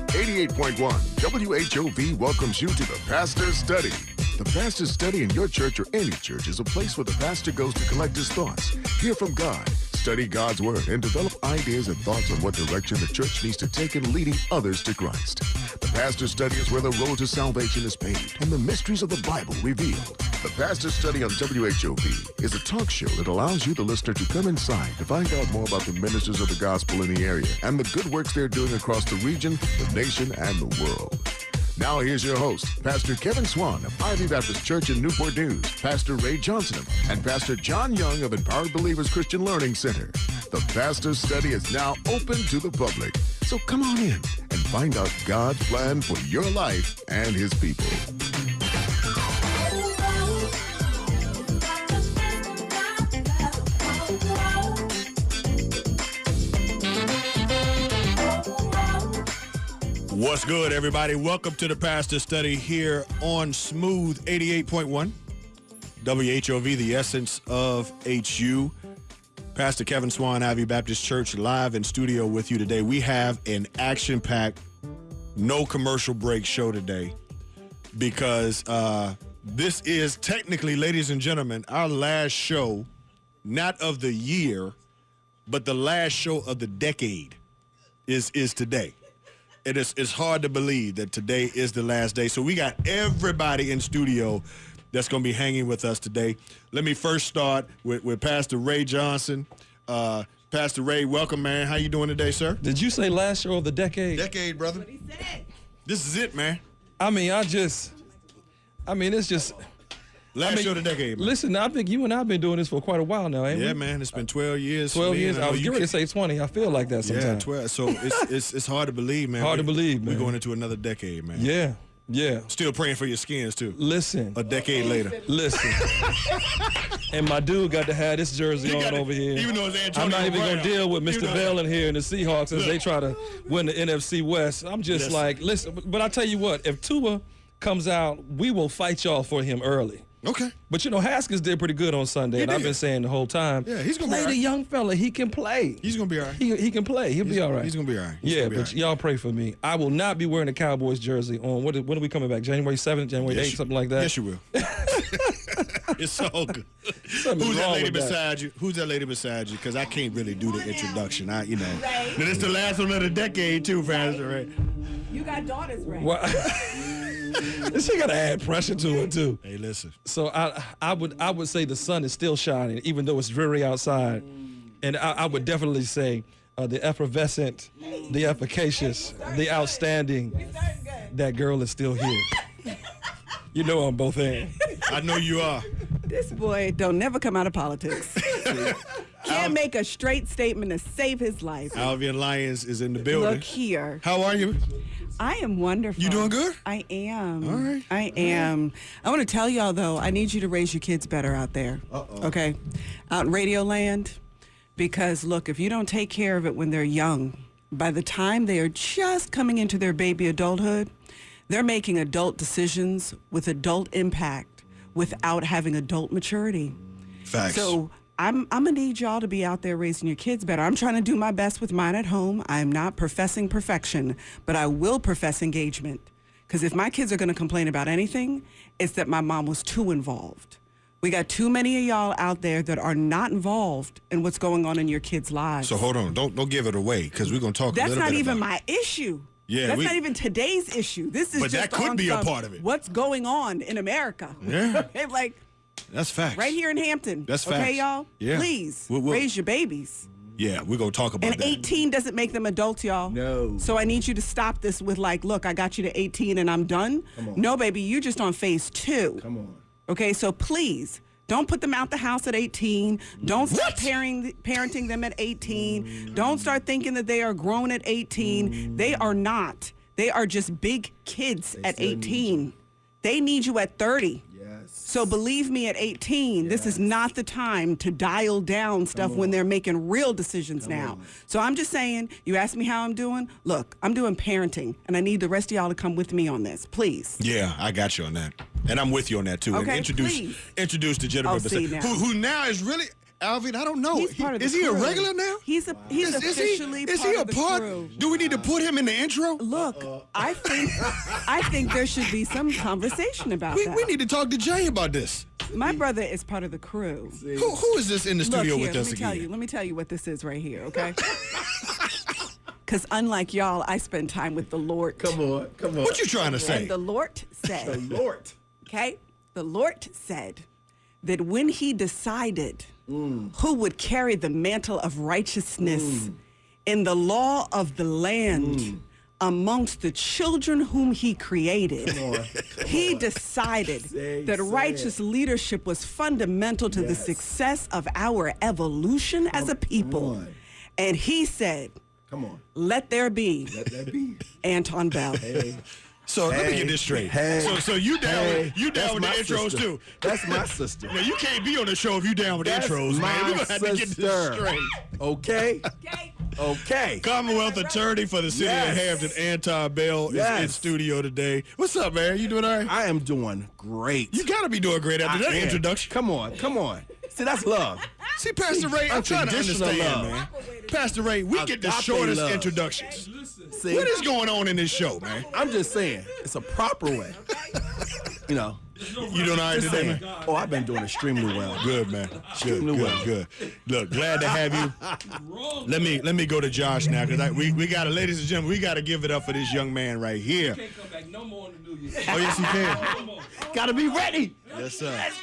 88.1 WHOV welcomes you to the Pastor's Study. The Pastor's Study in your church or any church is a place where the pastor goes to collect his thoughts, hear from God, study God's Word, and develop ideas and thoughts on what direction the church needs to take in leading others to Christ. The Pastor's Study is where the road to salvation is paved and the mysteries of the Bible revealed. The Pastor's Study on WHOV is a talk show that allows you, the listener, to come inside to find out more about the ministers of the gospel in the area and the good works they're doing across the region, the nation, and the world. Now here's your host, Pastor Kevin Swan of Ivy Baptist Church in Newport News, Pastor Ray Johnson, and Pastor John Young of Empowered Believers Christian Learning Center. The Pastor's Study is now open to the public, so come on in and find out God's plan for your life and His people. What's good, everybody? Welcome to the Pastor Study here on Smooth 88.1 WHOV, the essence of HU. Pastor Kevin Swan, Ivy Baptist Church, live in studio with you today. We have an action-packed, no commercial break show today because this is technically, ladies and gentlemen, our last show, not of the year, but the last show of the decade is today. It's hard to believe that today is the last day. So we got everybody in studio that's going to be hanging with us today. Let me first start with Pastor Ray Johnson. Pastor Ray, welcome, man. How you doing today, sir? Did you say last show of the decade? Decade, brother. That's what he said. This is it, man. It's just... Last show of the decade, man. Listen, I think you and I have been doing this for quite a while now, ain't we? Yeah, man. It's been 12 years. 12 years. I was getting ready to say 20. I feel like that sometimes. Yeah, 12. So it's hard to believe, man. Hard to believe, man. We're going into another decade, man. Yeah. Still praying for your skins, too. Listen. A decade later. Listen. And my dude got to have this jersey on over here. Even though it's Antonio I'm not even going to deal with Mr. Bell in here and the Seahawks as they try to win the NFC West. I'm just listen. But I tell you what, if Tua comes out, we will fight y'all for him early. Okay. But, Haskins did pretty good on Sunday, and I've been saying the whole time, yeah, he's gonna play be all right. the young fella. He can play. He's going to be all right. He can play. He'll be all right. He's going to be all right. But y'all pray for me. I will not be wearing a Cowboys jersey on, when are we coming back? January 7th, January 8th, something like that? Yes, you will. It's all good. Who's that lady beside you? Who's that lady beside you? Because I can't really do the introduction. Now, this is the last one of the decade, too, Pastor Ray. You got daughters, right? Well, she got to add pressure to it, too. Hey, listen. So I would say the sun is still shining, even though it's dreary outside. And I would definitely say the effervescent, the efficacious, the outstanding, that girl is still here. On both ends. I know you are. This boy don't never come out of politics. Can't make a straight statement to save his life. Albion Lyons is in the building. Look here. How are you? I am wonderful. You doing good? I am. All right. I am. I want to tell y'all, though, I need you to raise your kids better out there. Uh-oh. Okay? Out in Radio Land. Because, look, if you don't take care of it when they're young, by the time they are just coming into their baby adulthood, they're making adult decisions with adult impact without having adult maturity. Facts. So I'm gonna need y'all to be out there raising your kids better. I'm trying to do my best with mine at home. I'm not professing perfection, but I will profess engagement. Because if my kids are gonna complain about anything, it's that my mom was too involved. We got too many of y'all out there that are not involved in what's going on in your kids' lives. So hold on, don't give it away, because we're gonna talk a That's little bit not even about my issue. Yeah, That's not even today's issue. This is But just that could on be a some part of it. What's going on in America? Yeah. Like That's facts. right here in Hampton. That's okay, facts. y'all? Yeah. Please We'll- raise your babies. Yeah, we're gonna talk about And that. 18 doesn't make them adults, y'all. No. So I need you to stop this with like, look, I got you to 18 and I'm done. Come on. No, baby, you're just on phase 2. Come on. Okay, so please, don't put them out the house at 18. Don't start parenting them at 18. Don't start thinking that they are grown at 18. They are not. They are just big kids at 18. They need you at 30. Yes. So believe me, at 18, this is not the time to dial down stuff when they're making real decisions now. So I'm just saying, you ask me how I'm doing? Look, I'm doing parenting, and I need the rest of y'all to come with me on this, please. Yeah, I got you on that. And I'm with you on that, too. Okay, And introduce the gentleman Oh, see, now. who now is really, Alvin, I don't know. He's part of the Is he a crew. regular now? He's officially is part he a of the part? crew. Do we need to put him in the intro? Look, I think there should be some conversation about that. We need to talk to Jay about this. My brother is part of the crew. Who is this in the studio Look here, with us again? let me tell you what this is right here, okay? Because unlike y'all, I spend time with the Lord. Come on. What you trying to say? And the Lord said, okay? The Lord said that when he decided who would carry the mantle of righteousness in the law of the land amongst the children whom he created, he decided that righteous leadership was fundamental to the success of our evolution as a people. And he said, Come on. let there be Let that be. Anton Bell. So let me get this straight. So you down with the intros too? That's my sister. Now, you can't be on the show if you down with the That's intros, man. We're my gonna have to get this sister. straight. Okay. Commonwealth Attorney for the city of Hampton, Anton Bell, is in studio today. What's up, man? You doing all right? I am doing great. You gotta be doing great after that introduction. Come on. See, that's love. See, Pastor Ray, I'm trying to Unconditional understand, love. man. Pastor Ray, we get the Agape shortest love. introductions. See, What is going on in this show, man? I'm just saying, it's a proper way. You know. You doing all right Just today, saying. man? Oh, I've been doing extremely well. Good, man. Extremely well. Good. Look, glad to have you. Let me go to Josh now, because we got to, ladies and gentlemen, we got to give it up for this young man right here. Can't come back no more in the New Year. Oh, yes, he can. Gotta be ready. Yes, sir. Let's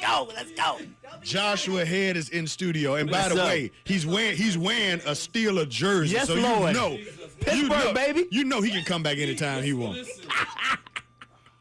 go. Joshua Head is in studio, and by Yes, the sir. way, he's wearing a Steeler jersey, Yes, so Lord. you know, Pittsburgh, baby. You know he can come back anytime he wants.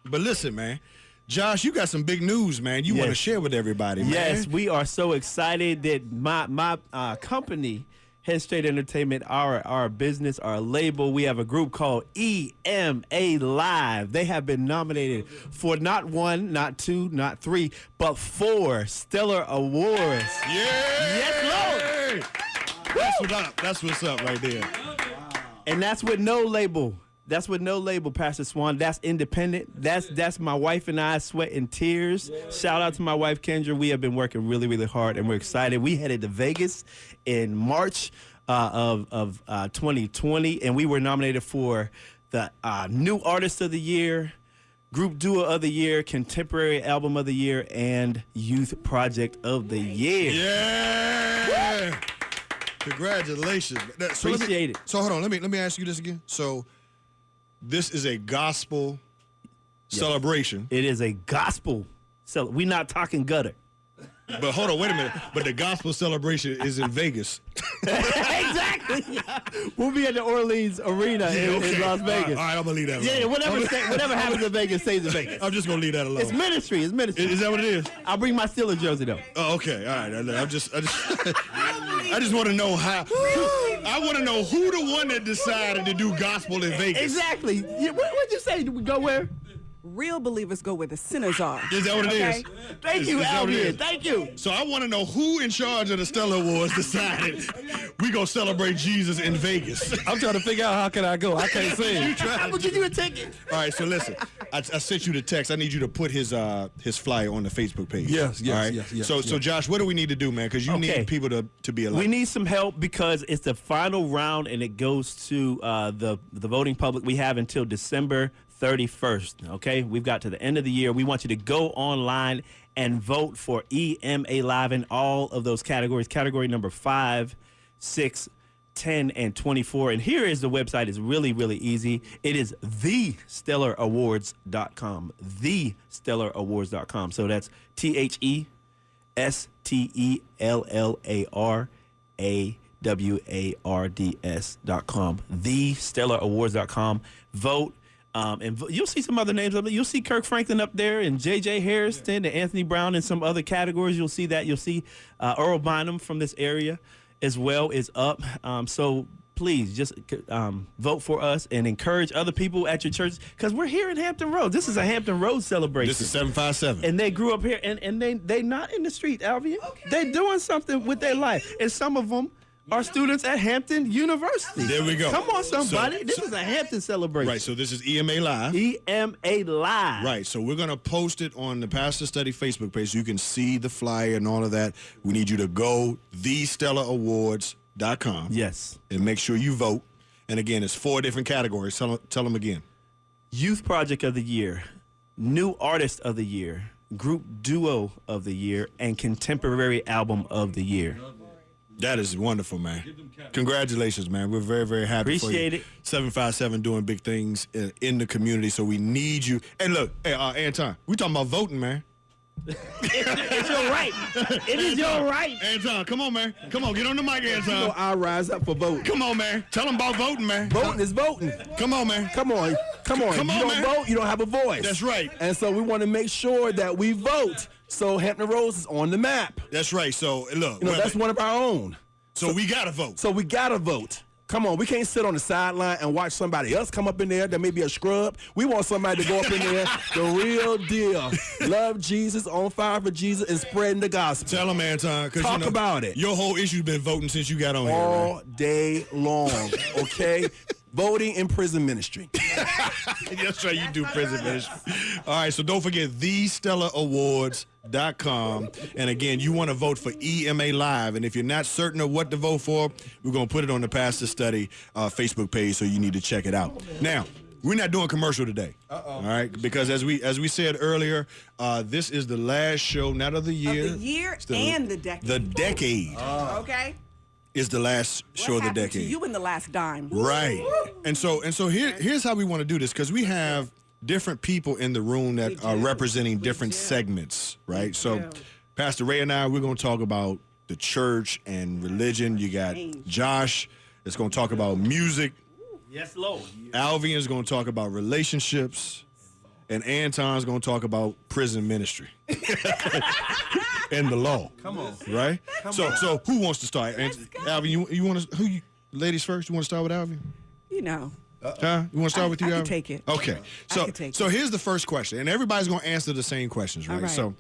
But listen, man, Josh, you got some big news, man. You want to Yes. share with everybody, man. Yes, we are so excited that my company, Head Straight Entertainment, our business, our label, we have a group called EMA Live. They have been nominated for not one, not two, not three, but 4 Stellar Awards. Yeah. Yes, Lord. That's what's up. That's what's up right there. And that's with no label. That's with no label, Pastor Swan. That's independent. That's my wife and I, sweat and tears. Shout out to my wife, Kendra. We have been working really, really hard, and we're excited. We headed to Vegas in March of 2020, and we were nominated for the New Artist of the Year, Group Duo of the Year, Contemporary Album of the Year, and Youth Project of the Year. Yeah. Congratulations. So Appreciate it. So hold on, let me ask you this again. So this is a gospel celebration. It is a gospel. So we're not talking gutter. But hold on, wait a minute. But the gospel celebration is in Vegas. Exactly. We'll be at the Orleans Arena in Las Vegas. All right, I'm gonna leave that alone. Yeah, whatever happens in Vegas stays in Vegas. I'm just gonna leave that alone. It's ministry. It's ministry. Is that what it is? I'll bring my Steelers jersey though. Oh, okay. All right. I just I just want to know how. I want to know who the one that decided to do gospel in Vegas. Exactly. Yeah, what'd you say? Do we go where? Real believers go where the sinners are. Is that what it is? Thank you, Is that what it Alvin. is? Thank you. So I want to know who in charge of the Stellar Awards decided we gonna celebrate Jesus in Vegas. I'm trying to figure out how can I go. I can't sing. I'm gonna give you a ticket. All right, so listen, I sent you the text. I need you to put his flyer on the Facebook page. Yes, All right? yes. So Josh, what do we need to do, man? Because you Okay. need people to be elected. We need some help because it's the final round and it goes to the voting public. We have until December 31st. Okay, we've got to the end of the year. We want you to go online and vote for EMA Live in all of those categories. Category number 5, 6, 10, and 24. And here is the website. It's really, really easy. It is thestellarawards.com. Thestellarawards.com. So that's TheStellarAwards.com. Thestellarawards.com. Vote. You'll see some other names up there. You'll see Kirk Franklin up there and J.J. Harrison and Anthony Brown in some other categories. You'll see that. You'll see Earl Bynum from this area as well is up. So please just vote for us and encourage other people at your church because we're here in Hampton Roads. This is a Hampton Roads celebration. This is 757. And they grew up here, and they not in the street, Alvin. Okay. They're doing something with their life. And some of them are students at Hampton University. There we go. Come on, somebody. So- This is a Hampton celebration. Right, so this is EMA Live. EMA Live. Right, so we're going to post it on the Pastor Study Facebook page so you can see the flyer and all of that. We need you to go thestellaраwards.com. Yes. And make sure you vote. And again, it's 4 different categories. Tell them again. Youth Project of the Year, New Artist of the Year, Group Duo of the Year, and Contemporary Album of the Year. That is wonderful, man. Congratulations, man. We're very, very happy Appreciate for you. it. 757 doing big things in the community, so we need you. And look, hey, Anton, we talking about voting, man. It's your right. It is your right. Anton, come on, man. Come on, get on the mic, Anton. I'll rise up for voting. Come on, man. Tell them about voting, man. Voting is voting. Come on, man. Come on. Come you on, don't man. vote, you don't have a voice. That's right. And so we want to make sure that we vote so Hampton Roads is on the map. That's right. So, look. You know, that's one of our own. So we got to vote. So we got to vote. Come on, we can't sit on the sideline and watch somebody else come up in there that may be a scrub. We want somebody to go up in there, the real deal. Love Jesus, on fire for Jesus, and spreading the gospel. Tell them, Anton. Talk about it. Your whole issue's been voting since you got on here. All Right? day long, okay? Voting in prison ministry. That's right, you do prison ministry. All right, so don't forget thestellaраwards.com. And again, you want to vote for EMA Live. And if you're not certain of what to vote for, we're going to put it on the Pastor Study Facebook page, so you need to check it out. Now, we're not doing commercial today. All right, because as we said earlier, this is the last show, not of the year. Of the year It's and the decade. The decade Okay? is the last show What of the happened to decade. you in the last dime? Right. And so here's how we want to do this, because we have different people in the room that are representing different segments, right? So Pastor Ray and I, we're going to talk about the church and religion. You got Josh that's going to talk about music. Yes, Lord. Alvian is going to talk about relationships. And Anton's going to talk about prison ministry. And the law. Come on. Right? So who wants to start? Alvin, you want to, ladies first? You want to start with Alvin? You know. Huh? You want to start with you, I can Alvin? take it. Okay. So can take so here's the first question, and everybody's going to answer the same questions, right? All right. So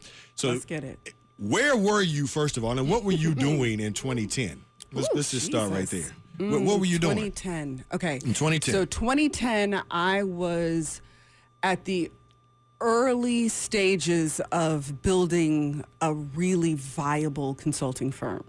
Let's get it. where were you, first of all, and what were you doing in 2010? Let's just start right there. Jesus. What were you doing? 2010. Okay. In 2010. So 2010, I was at the early stages of building a really viable consulting firm.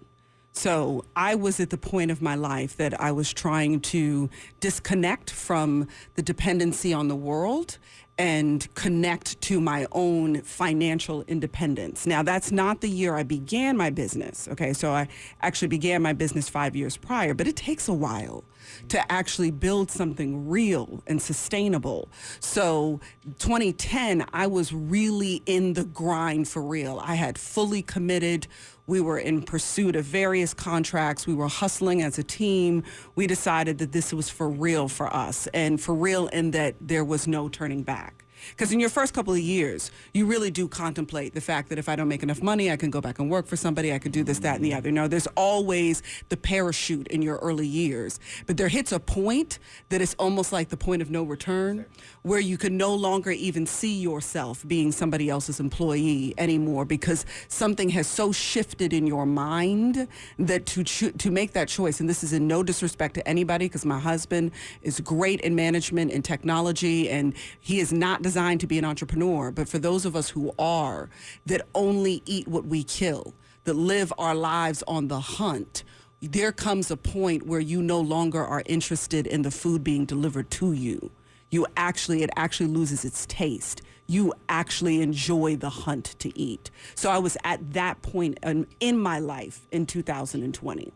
So I was at the point of my life that I was trying to disconnect from the dependency on the world and connect to my own financial independence. Now, that's not the year I began my business, okay? So I actually began my business 5 years prior, but it takes a while to actually build something real and sustainable. So 2010, I was really in the grind for real. I had fully committed. We were in pursuit of various contracts. We were hustling as a team. We decided that this was for real for us, and for real in that there was no turning back. Because in your first couple of years, you really do contemplate the fact that if I don't make enough money, I can go back and work for somebody, I could do this, that, and the other. No, there's always the parachute in your early years. But there hits a point that is almost like the point of no return, where you can no longer even see yourself being somebody else's employee anymore, because something has so shifted in your mind that to make that choice, and this is in no disrespect to anybody, because my husband is great in management and technology, and he is not designed to be an entrepreneur, but for those of us who are, that only eat what we kill, that live our lives on the hunt, there comes a point where you no longer are interested in the food being delivered to you. It actually loses its taste. You actually enjoy the hunt to eat. So I was at that point in my life in 2020.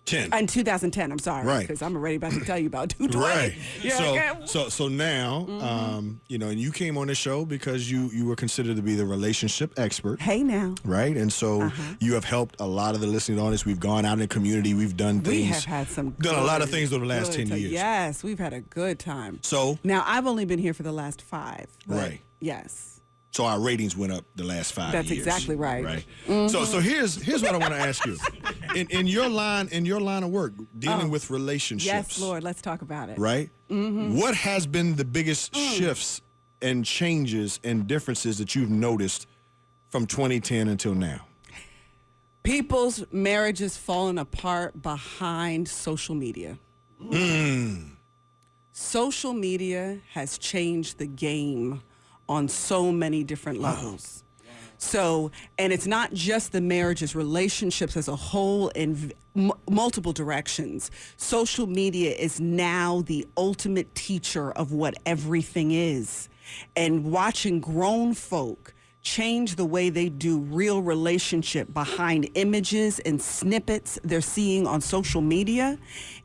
10. In 2010, I'm sorry, Right. because I'm already about to tell you about 2020. Right. Yeah, okay. So now, and you came on the show because you were considered to be the relationship expert. Hey now. Right, and so you have helped a lot of the listening audience. We've gone out in the community. We've done things. We have had done a lot of things over the last 10 years. Yes, we've had a good time. So Now, I've only been here for the last 5. but Right. Yes. So our ratings went up the last 5 That's years. exactly right. Right. So here's what I want to ask you. In your line of work, dealing with relationships. Yes, Lord, let's talk about it. Right? What has been the biggest shifts and changes and differences that you've noticed from 2010 until now? People's marriages falling apart behind social media. Social media has changed the game on so many different levels. So, and it's not just the marriages, relationships as a whole in multiple directions. Social media is now the ultimate teacher of what everything is. And watching grown folk change the way they do real relationship behind images and snippets they're seeing on social media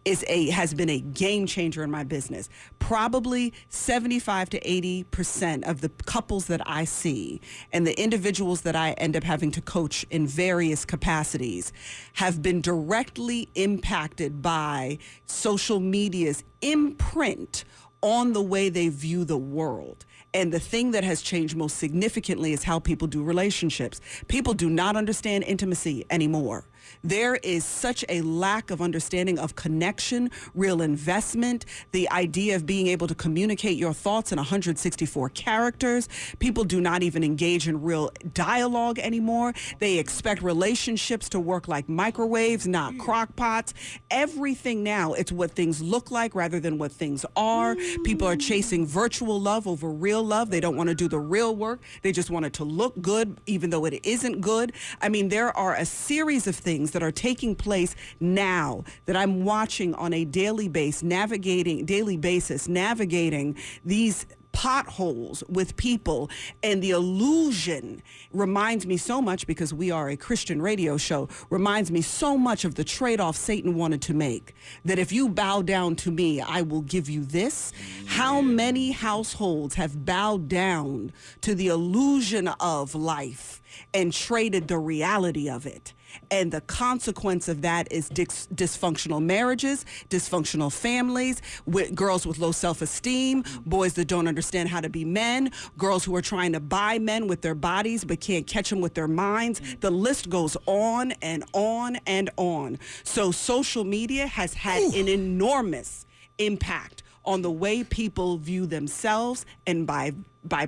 has been a game changer in my business. Probably 75 to 80% of the couples that I see and the individuals that I end up having to coach in various capacities have been directly impacted by social media's imprint on the way they view the world. And the thing that has changed most significantly is how people do relationships. People do not understand intimacy anymore. There is such a lack of understanding of connection, real investment, the idea of being able to communicate your thoughts in 164 characters. People do not even engage in real dialogue anymore. They expect relationships to work like microwaves, not crock pots. Everything now, it's what things look like rather than what things are. People are chasing virtual love over real love. They don't want to do the real work. They just want it to look good, even though it isn't good. I mean, there are a series of things that are taking place now that I'm watching on a daily basis, navigating these potholes with people. And the illusion reminds me so much, because we are a Christian radio show, reminds me so much of the trade-off Satan wanted to make, that if you bow down to me, I will give you this. How many households have bowed down to the illusion of life and traded the reality of it? And the consequence of that is dysfunctional marriages, dysfunctional families, with girls with low self-esteem, boys that don't understand how to be men, girls who are trying to buy men with their bodies but can't catch them with their minds. The list goes on and on and on. So social media has had an enormous impact on the way people view themselves, and by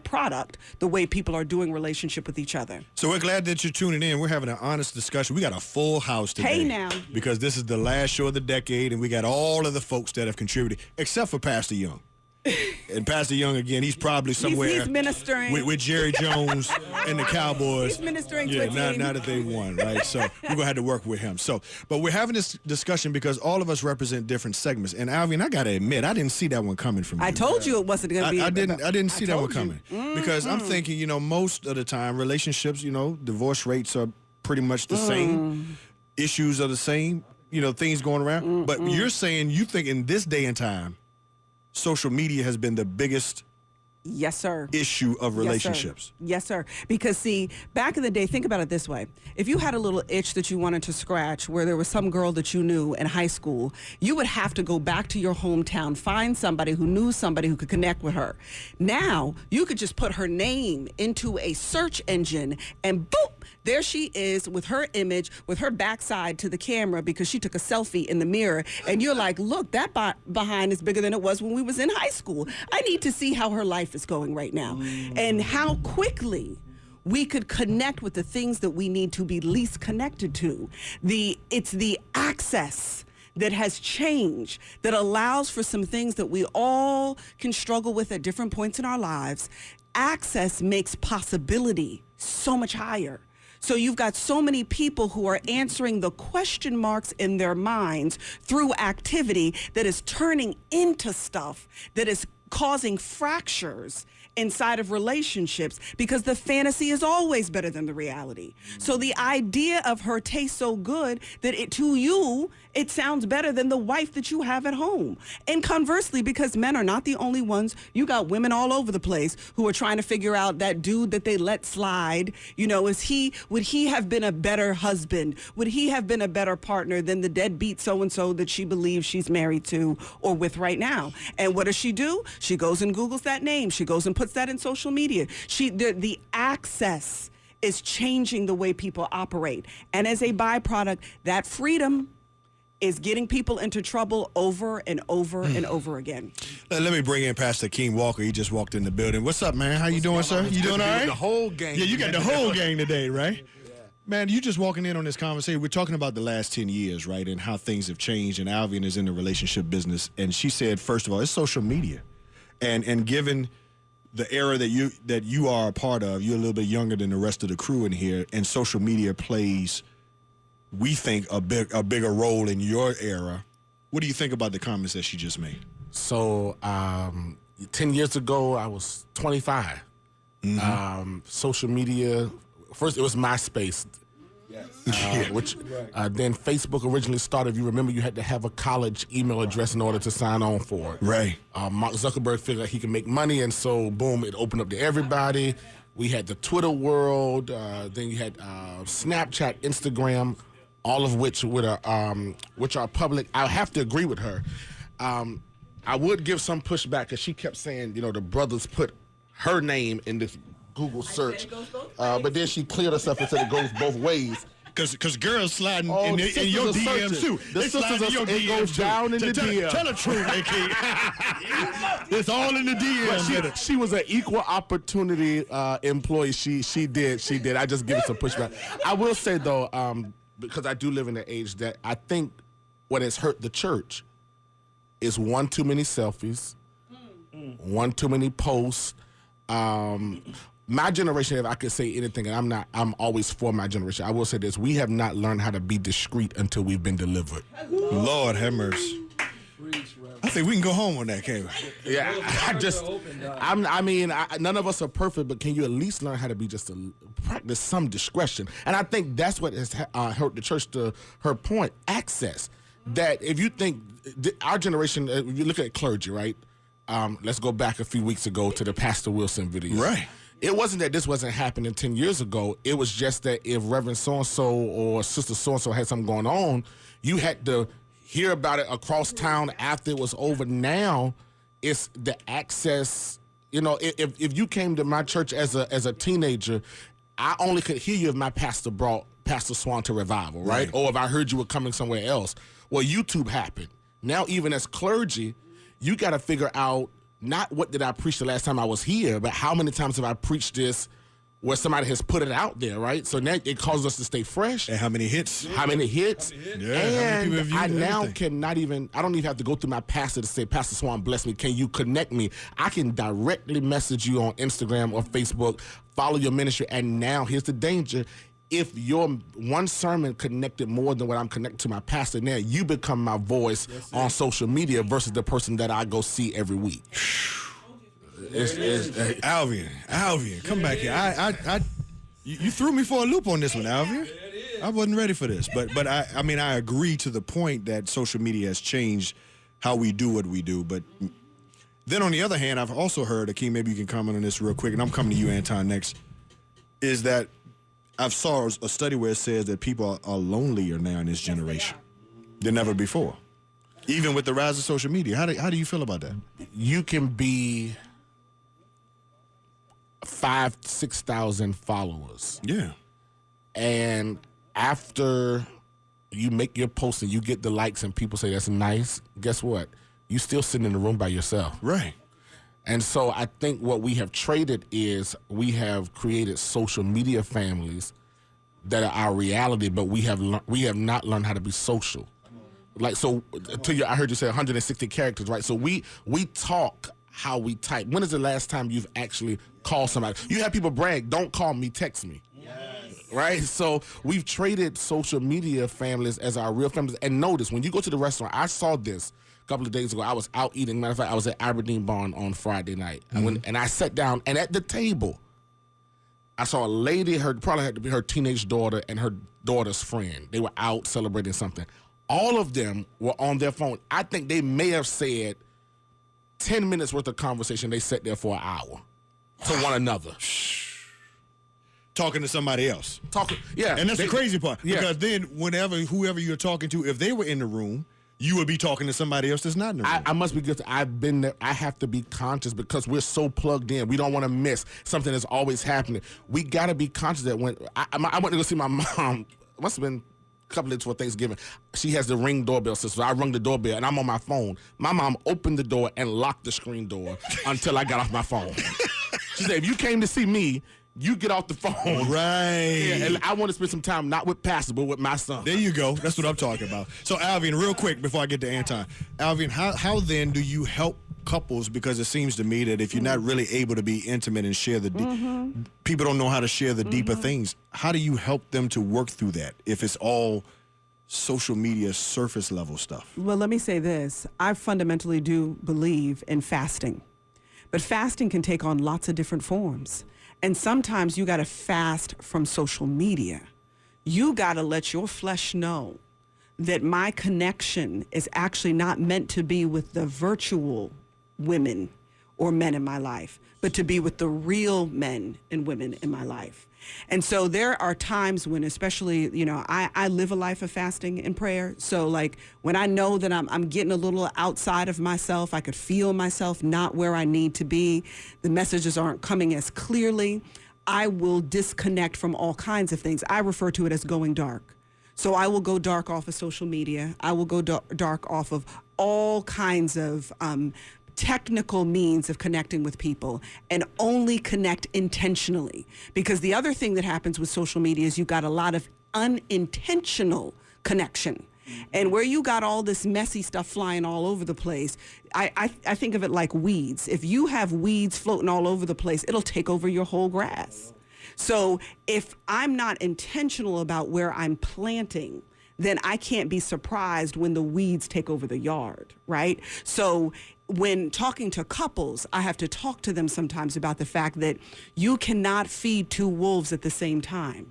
product, the way people are doing relationship with each other. So we're glad that you're tuning in. We're having an honest discussion. We got a full house today. Hey now. Because this is the last show of the decade, and we got all of the folks that have contributed, except for Pastor Young. And Pastor Young, again, he's probably somewhere He's ministering with Jerry Jones and the Cowboys. He's ministering to yeah, a team. now that they won, right? So we're going to have to work with him. So, but we're having this discussion because all of us represent different segments. And Alvin, I got to admit, I didn't see that one coming from you. I told you it wasn't going to be. I didn't see that one told you. coming. Because I'm thinking, most of the time, relationships, divorce rates are pretty much the same. Issues are the same, things going around. But you're saying you think in this day and time, social media has been the biggest Yes, sir. issue of relationships. Yes, sir. Because, see, back in the day, think about it this way. If you had a little itch that you wanted to scratch where there was some girl that you knew in high school, you would have to go back to your hometown, find somebody who knew somebody who could connect with her. Now, you could just put her name into a search engine and boop, there she is with her image, with her backside to the camera because she took a selfie in the mirror. And you're like, look, that behind is bigger than it was when we was in high school. I need to see how her life is going right now and how quickly we could connect with the things that we need to be least connected to. It's the access that has changed, that allows for some things that we all can struggle with at different points in our lives. Access makes possibility so much higher. So you've got so many people who are answering the question marks in their minds through activity that is turning into stuff that is causing fractures inside of relationships, because the fantasy is always better than the reality. So the idea of her tastes so good that to you, it sounds better than the wife that you have at home. And conversely, because men are not the only ones, you got women all over the place who are trying to figure out that dude that they let slide. Would he have been a better husband? Would he have been a better partner than the deadbeat so-and-so that she believes she's married to or with right now? And what does she do? She goes and Googles that name. She goes and puts that in social media. The access is changing the way people operate. And as a byproduct, that freedom is getting people into trouble over and over and over again. Let me bring in Pastor King Walker. He just walked in the building. What's up, man? How you doing, sir? You doing all right? The whole gang. Yeah, you got the whole gang today, right? Man, you just walking in on this conversation. We're talking about the last 10 years, right, and how things have changed, and Alvian is in the relationship business. And she said, first of all, it's social media. And given the era that you are a part of, you're a little bit younger than the rest of the crew in here, and social media plays, we think, a bigger role in your era. What do you think about the comments that she just made? So 10 years ago, I was 25. Social media, first it was MySpace, which then Facebook originally started. If you remember, you had to have a college email address in order to sign on for it. Right. Mark Zuckerberg figured out he could make money, and so boom, it opened up to everybody. We had the Twitter world. Then you had Snapchat, Instagram, all of which are public. I have to agree with her. I would give some pushback because she kept saying, the brothers put her name in this Google search, but then she cleared herself and said it goes both ways. Because girls sliding in the your sisters are DMs too. The They sisters slide in your it DMs goes too. down in the DM. Tell the truth, AK. It's all in the DMs. But she was an equal opportunity employee. She did. I just give it some pushback. I will say though, because I do live in the age that I think what has hurt the church is one too many selfies, one too many posts. My generation, if I could say anything, and I'm always for my generation, I will say this: we have not learned how to be discreet until we've been delivered. Lord have mercy. I think we can go home on that, can't we? Yeah, none of us are perfect, but can you at least learn how to be practice some discretion? And I think that's what has hurt the church. To her point, access. That if you think our generation, if you look at clergy, right? Let's go back a few weeks ago to the Pastor Wilson video. Right. It wasn't that this wasn't happening 10 years ago. It was just that if Reverend so-and-so or Sister so-and-so had something going on, you had to hear about it across town after it was over. Now, it's the access. If you came to my church as a teenager, I only could hear you if my pastor brought Pastor Swan to revival, right? Or if I heard you were coming somewhere else. Well, YouTube happened. Now, even as clergy, you got to figure out not what did I preach the last time I was here, but how many times have I preached this where somebody has put it out there, right? So now it causes us to stay fresh. And how many hits? How many hits? Yeah, and I now cannot even, I don't even have to go through my pastor to say, Pastor Swan, bless me. Can you connect me? I can directly message you on Instagram or Facebook, follow your ministry. And now here's the danger. If your one sermon connected more than what I'm connected to my pastor, now you become my voice on social media versus the person that I go see every week. Alvian, come back here. You threw me for a loop on this one, Alvian. I wasn't ready for this, but I agree to the point that social media has changed how we do what we do. But then on the other hand, I've also heard, Akeem, maybe you can comment on this real quick, and I'm coming to you, Anton, next, is that I've saw a study where it says that people are lonelier now in this generation than ever before, even with the rise of social media. How do you feel about that? You can be 5,000-6,000 followers. Yeah. And after you make your post and you get the likes and people say that's nice, guess what? You still sitting in the room by yourself. Right. And so I think what we have traded is we have created social media families that are our reality, but we have not learned how to be social. Like, so I heard you say 160 characters, right? So we talk how we type. When is the last time you've actually called somebody? You have people brag, don't call me, text me. Yes. Right? So we've traded social media families as our real families. And notice, when you go to the restaurant, I saw this a couple of days ago. I was out eating. Matter of fact, I was at Aberdeen Barn on Friday night. And I sat down, and at the table, I saw a lady, probably had to be her teenage daughter and her daughter's friend. They were out celebrating something. All of them were on their phone. I think they may have said 10 minutes worth of conversation. They sat there for an hour to one another. Talking to somebody else. Yeah. And that's the crazy part. Yeah. Because then whoever you're talking to, if they were in the room, you would be talking to somebody else that's not in the room. I must be good. I've been there. I have to be conscious because we're so plugged in. We don't want to miss something that's always happening. We got to be conscious that when I went to go see my mom, it must have been a couple of days before Thanksgiving. She has the Ring doorbell system. So I rung the doorbell and I'm on my phone. My mom opened the door and locked the screen door until I got off my phone. She said, if you came to see me, you get off the phone. Right. And I want to spend some time not with Pastor, but with my son. There you go. That's what I'm talking about. So, Alvin, real quick before I get to Anton. Alvin, how then do you help couples? Because it seems to me that if you're not really able to be intimate and share the people don't know how to share the deeper things. How do you help them to work through that if it's all social media surface level stuff? Well, let me say this. I fundamentally do believe in fasting. But fasting can take on lots of different forms. And sometimes you got to fast from social media. You got to let your flesh know that my connection is actually not meant to be with the virtual women or men in my life, but to be with the real men and women in my life. And so there are times when, especially, I live a life of fasting and prayer. So like when I know that I'm getting a little outside of myself, I could feel myself not where I need to be, the messages aren't coming as clearly, I will disconnect from all kinds of things. I refer to it as going dark. So I will go dark off of social media. I will go dark off of all kinds of technical means of connecting with people and only connect intentionally. Because the other thing that happens with social media is you got a lot of unintentional connection. And where you got all this messy stuff flying all over the place, I think of it like weeds. If you have weeds floating all over the place, it'll take over your whole grass. So if I'm not intentional about where I'm planting, then I can't be surprised when the weeds take over the yard, right? So when talking to couples, I have to talk to them sometimes about the fact that you cannot feed two wolves at the same time.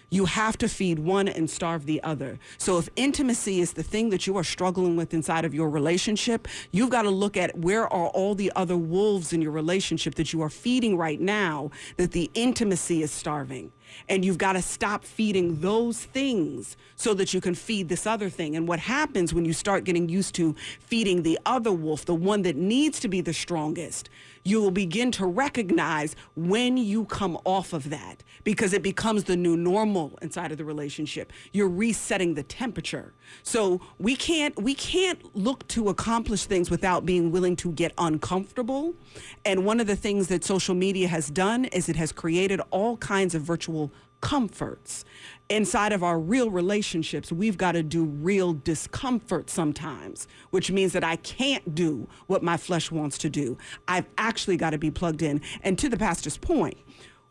You have to feed one and starve the other. So if intimacy is the thing that you are struggling with inside of your relationship, you've got to look at where are all the other wolves in your relationship that you are feeding right now that the intimacy is starving. And you've got to stop feeding those things so that you can feed this other thing. And what happens when you start getting used to feeding the other wolf, the one that needs to be the strongest, you will begin to recognize when you come off of that, because it becomes the new normal inside of the relationship. You're resetting the temperature. So we can't look to accomplish things without being willing to get uncomfortable. And one of the things that social media has done is it has created all kinds of virtual comforts. Inside of our real relationships, we've got to do real discomfort sometimes, which means that I can't do what my flesh wants to do. I've actually got to be plugged in. And to the pastor's point,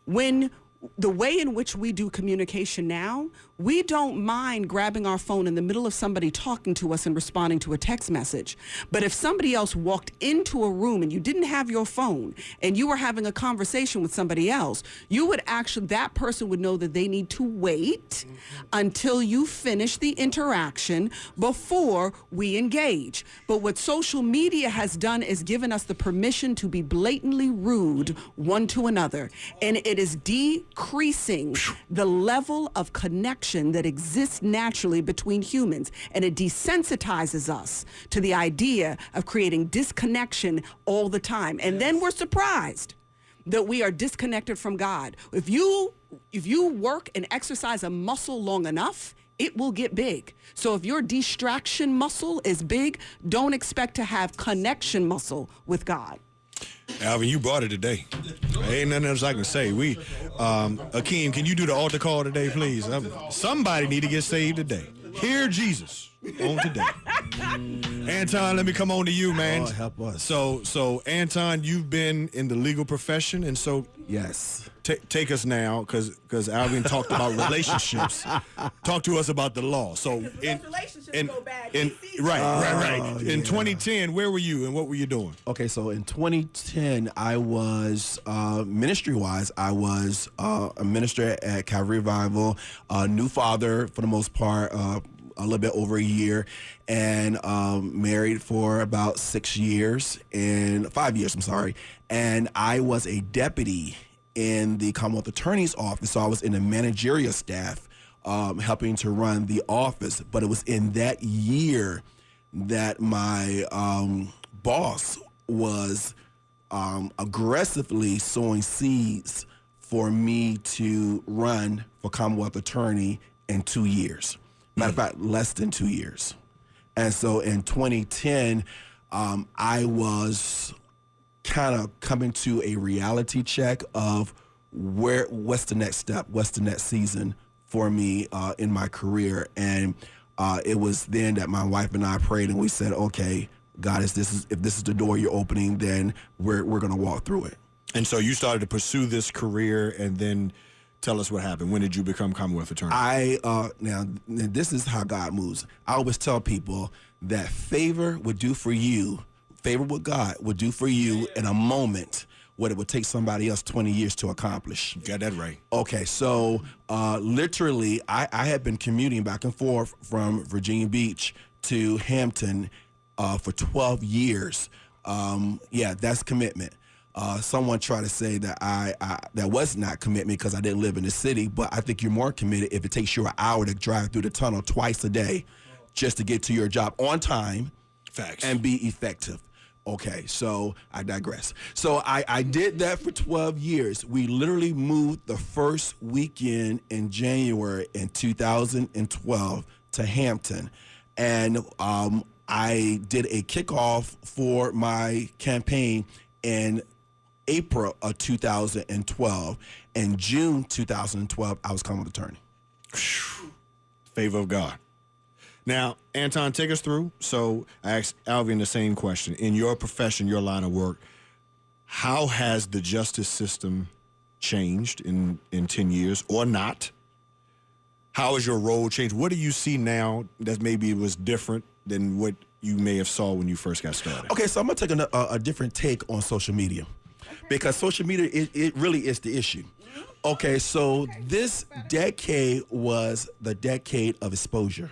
when the way in which we do communication now, we don't mind grabbing our phone in the middle of somebody talking to us and responding to a text message. But if somebody else walked into a room and you didn't have your phone and you were having a conversation with somebody else, that person would know that they need to wait until you finish the interaction before we engage. But what social media has done is given us the permission to be blatantly rude one to another. And it is decreasing the level of connection that exists naturally between humans, and it desensitizes us to the idea of creating disconnection all the time. And then we're surprised that we are disconnected from God. If you work and exercise a muscle long enough, it will get big. So if your distraction muscle is big, don't expect to have connection muscle with God. Alvin, you brought it today. Ain't nothing else I can say. Akeem, can you do the altar call today, please? Somebody need to get saved today. Hear Jesus on today. Anton, let me come on to you, man. Oh, help us. So Anton, you've been in the legal profession, and so Yes. take us now, because Alvin talked about relationships. Talk to us about the law. So relationships go bad. Right. In 2010, where were you and what were you doing? Okay, so in 2010, I was ministry-wise, I was a minister at Calvary Revival, new father for the most part, a little bit over a year, and married for about 5 years, and I was a deputy in the Commonwealth Attorney's office, so I was in the managerial staff helping to run the office. But it was in that year that my boss was aggressively sowing seeds for me to run for Commonwealth Attorney in 2 years. Matter of fact, less than 2 years. And so in 2010, I was kind of coming to a reality check of what's the next step? What's the next season for me in my career? And it was then that my wife and I prayed, and we said, okay, God, if this is the door you're opening, then we're going to walk through it. And so you started to pursue this career, and then tell us what happened. When did you become Commonwealth Attorney? Now this is how God moves. I always tell people that favor with God would do for you in a moment what it would take somebody else 20 years to accomplish. You got that right. Okay, so literally, I had been commuting back and forth from Virginia Beach to Hampton for 12 years. Yeah, that's commitment. Someone tried to say that that was not commitment because I didn't live in the city, but I think you're more committed if it takes you an hour to drive through the tunnel twice a day just to get to your job on time. Facts. And be effective. Okay, so I digress. So I did that for 12 years. We literally moved the first weekend in January in 2012 to Hampton. And I did a kickoff for my campaign in April of 2012. In June 2012, I was Commonwealth Attorney. Favor of God. Now, Anton, take us through. So I asked Alvin the same question. In your profession, your line of work, how has the justice system changed in 10 years or not? How has your role changed? What do you see now that maybe was different than what you may have saw when you first got started? Okay, so I'm going to take a different take on social media because social media, it really is the issue. Okay, so this decade was the decade of exposure.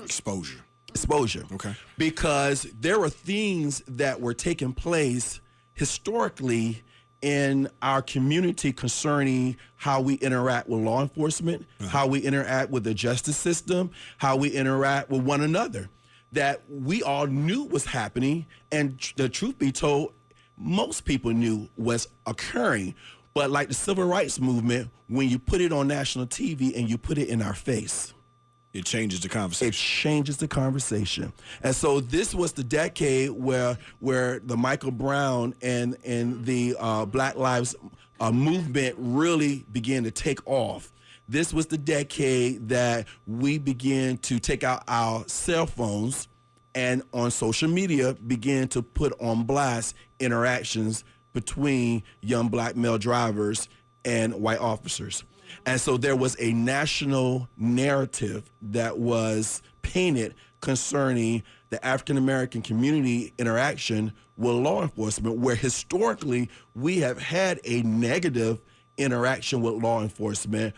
Exposure. Okay. Because there were things that were taking place historically in our community concerning how we interact with law enforcement, how we interact with the justice system, how we interact with one another, that we all knew was happening, and the truth be told, most people knew was occurring. But like the civil rights movement, when you put it on national TV and you put it in our face, it changes the conversation. It changes the conversation. And so this was the decade where the Michael Brown and the Black Lives movement really began to take off. This was the decade that we began to take out our cell phones and on social media began to put on blast interactions between young black male drivers and white officers. And so there was a national narrative that was painted concerning the African-American community interaction with law enforcement, where historically we have had a negative interaction with law enforcement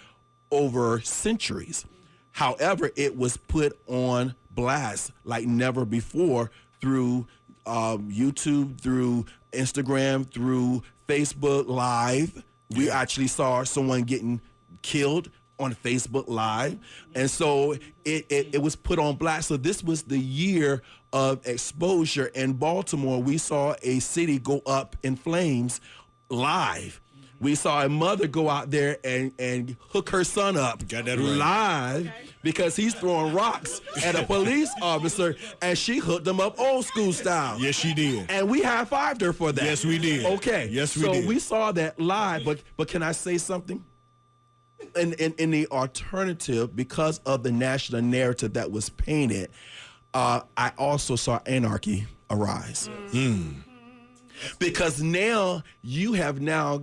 over centuries. However, it was put on blast like never before through YouTube, through Instagram, through Facebook Live. We actually saw someone getting killed on Facebook Live. And so it was put on blast. So this was the year of exposure. In Baltimore, we saw a city go up in flames live. We saw a mother go out there and hook her son up live because he's throwing rocks at a police officer, and she hooked him up old school style. Yes, she did. And we high-fived her for that. Yes, we did. Okay. Yes, we did. So we saw that live, but can I say something? In the alternative, because of the national narrative that was painted, I also saw anarchy arise. Because now you have now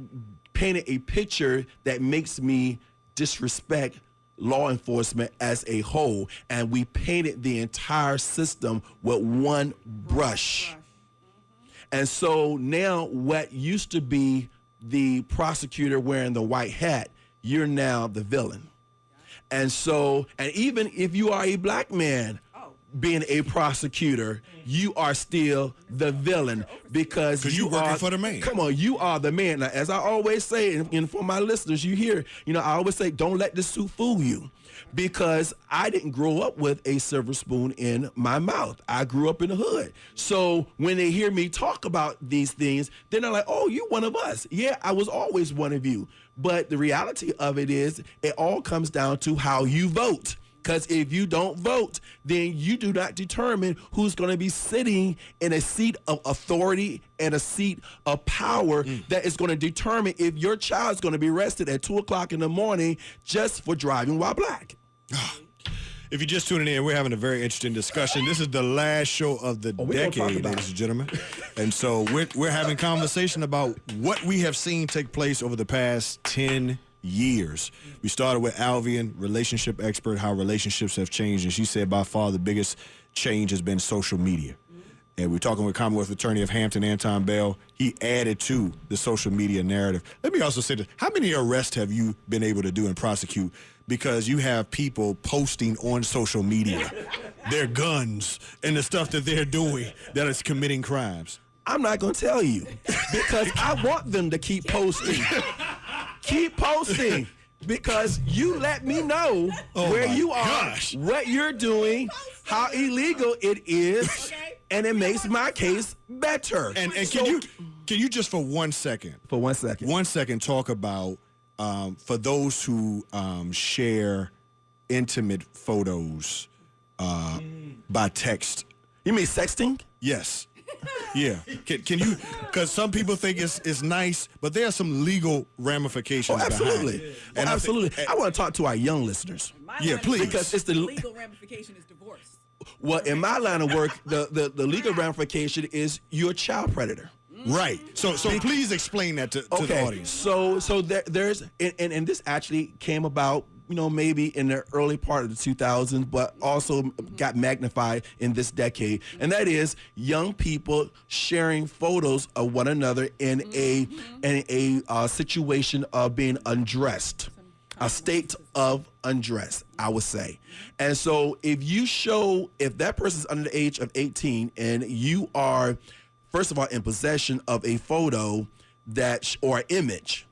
painted a picture that makes me disrespect law enforcement as a whole, and we painted the entire system with one brush. And so now what used to be the prosecutor wearing the white hat, you're now the villain. And so, and even if you are a black man being a prosecutor, you are still the villain because you working for the man. Come on, you are the man. Now, as I always say, and for my listeners, you hear, I always say, don't let the suit fool you, because I didn't grow up with a silver spoon in my mouth. I grew up in the hood. So when they hear me talk about these things, then they're like, oh, you one of us. Yeah, I was always one of you. But the reality of it is, it all comes down to how you vote. Because if you don't vote, then you do not determine who's going to be sitting in a seat of authority and a seat of power that is going to determine if your child is going to be arrested at 2 o'clock in the morning just for driving while black. If you're just tuning in, we're having a very interesting discussion. This is the last show of the decade, ladies and gentlemen. And so we're having conversation about what we have seen take place over the past 10 years. We started with Alvian, relationship expert, how relationships have changed. And she said by far the biggest change has been social media. And we're talking with Commonwealth Attorney of Hampton, Anton Bell. He added to the social media narrative. Let me also say this. How many arrests have you been able to do and prosecute because you have people posting on social media their guns and the stuff that they're doing that is committing crimes? I'm not going to tell you because I want them to keep posting. Keep posting because you let me know where you are, what you're doing, how illegal it is, and it makes my case better. And can you just for 1 second, talk about for those who share intimate photos by text? You mean sexting? Yes. Yeah. Can you? Because some people think it's nice, but there are some legal ramifications. Absolutely. Behind it. And absolutely. I want to talk to our young listeners. Yeah, please. Because it's the legal ramification is divorce. Well, in my line of work, the legal ramification is you're a child predator. Right. So please explain that to the audience. So there's and this actually came about, maybe in the early part of the 2000s, but also got magnified in this decade. And that is young people sharing photos of one another in a situation of being undressed, a state of undress, I would say. And so if that person's under the age of 18 and you are, first of all, in possession of a photo or image,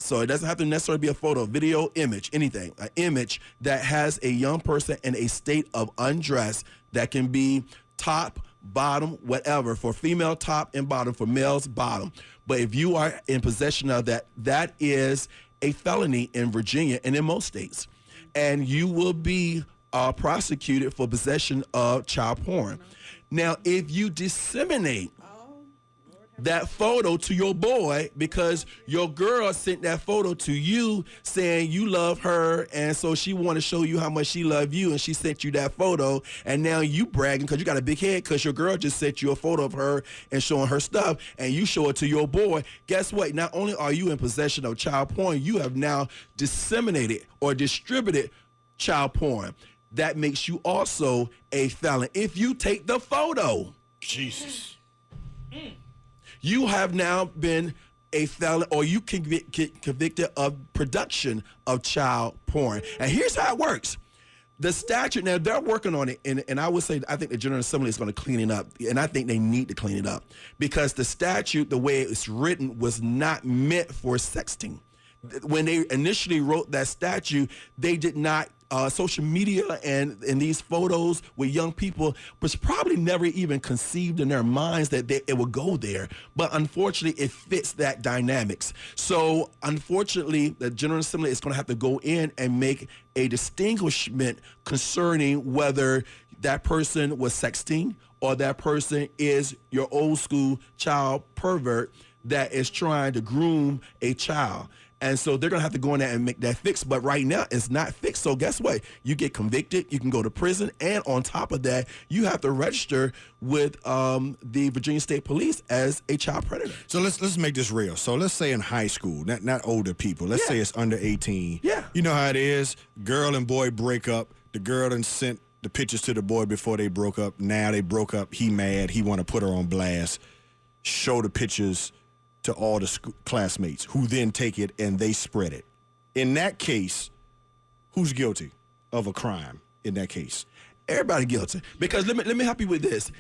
so it doesn't have to necessarily be a photo, video, image, anything, an image that has a young person in a state of undress that can be top, bottom, whatever, for female top and bottom, for males bottom. But if you are in possession of that is a felony in Virginia and in most states. And you will be prosecuted for possession of child porn. Now, if you disseminate that photo to your boy because your girl sent that photo to you saying you love her, and so she want to show you how much she loved you, and she sent you that photo, and now you bragging because you got a big head because your girl just sent you a photo of her and showing her stuff, and you show it to your boy. Guess what? Not only are you in possession of child porn, you have now disseminated or distributed child porn. That makes you also a felon. If you take the photo, Jesus. You have now been a felon, or you can get convicted of production of child porn. And here's how it works. The statute, now they're working on it, and I would say I think the General Assembly is going to clean it up, and I think they need to clean it up because the statute, the way it's written, was not meant for sexting. When they initially wrote that statute, they did not social media and these photos with young people was probably never even conceived in their minds that it would go there. But unfortunately, it fits that dynamics. So unfortunately, the General Assembly is going to have to go in and make a distinguishment concerning whether that person was sexting or that person is your old school child pervert that is trying to groom a child. And so they're going to have to go in there and make that fix. But right now, it's not fixed. So guess what? You get convicted. You can go to prison. And on top of that, you have to register with the Virginia State Police as a child predator. So let's make this real. So let's say in high school, not older people. Let's say it's under 18. Yeah. You know how it is. Girl and boy break up. The girl done sent the pictures to the boy before they broke up. Now they broke up. He mad. He want to put her on blast. Show the pictures to all the classmates who then take it and they spread it. In that case, who's guilty of a crime in that case? Everybody guilty. Because let me help you with this.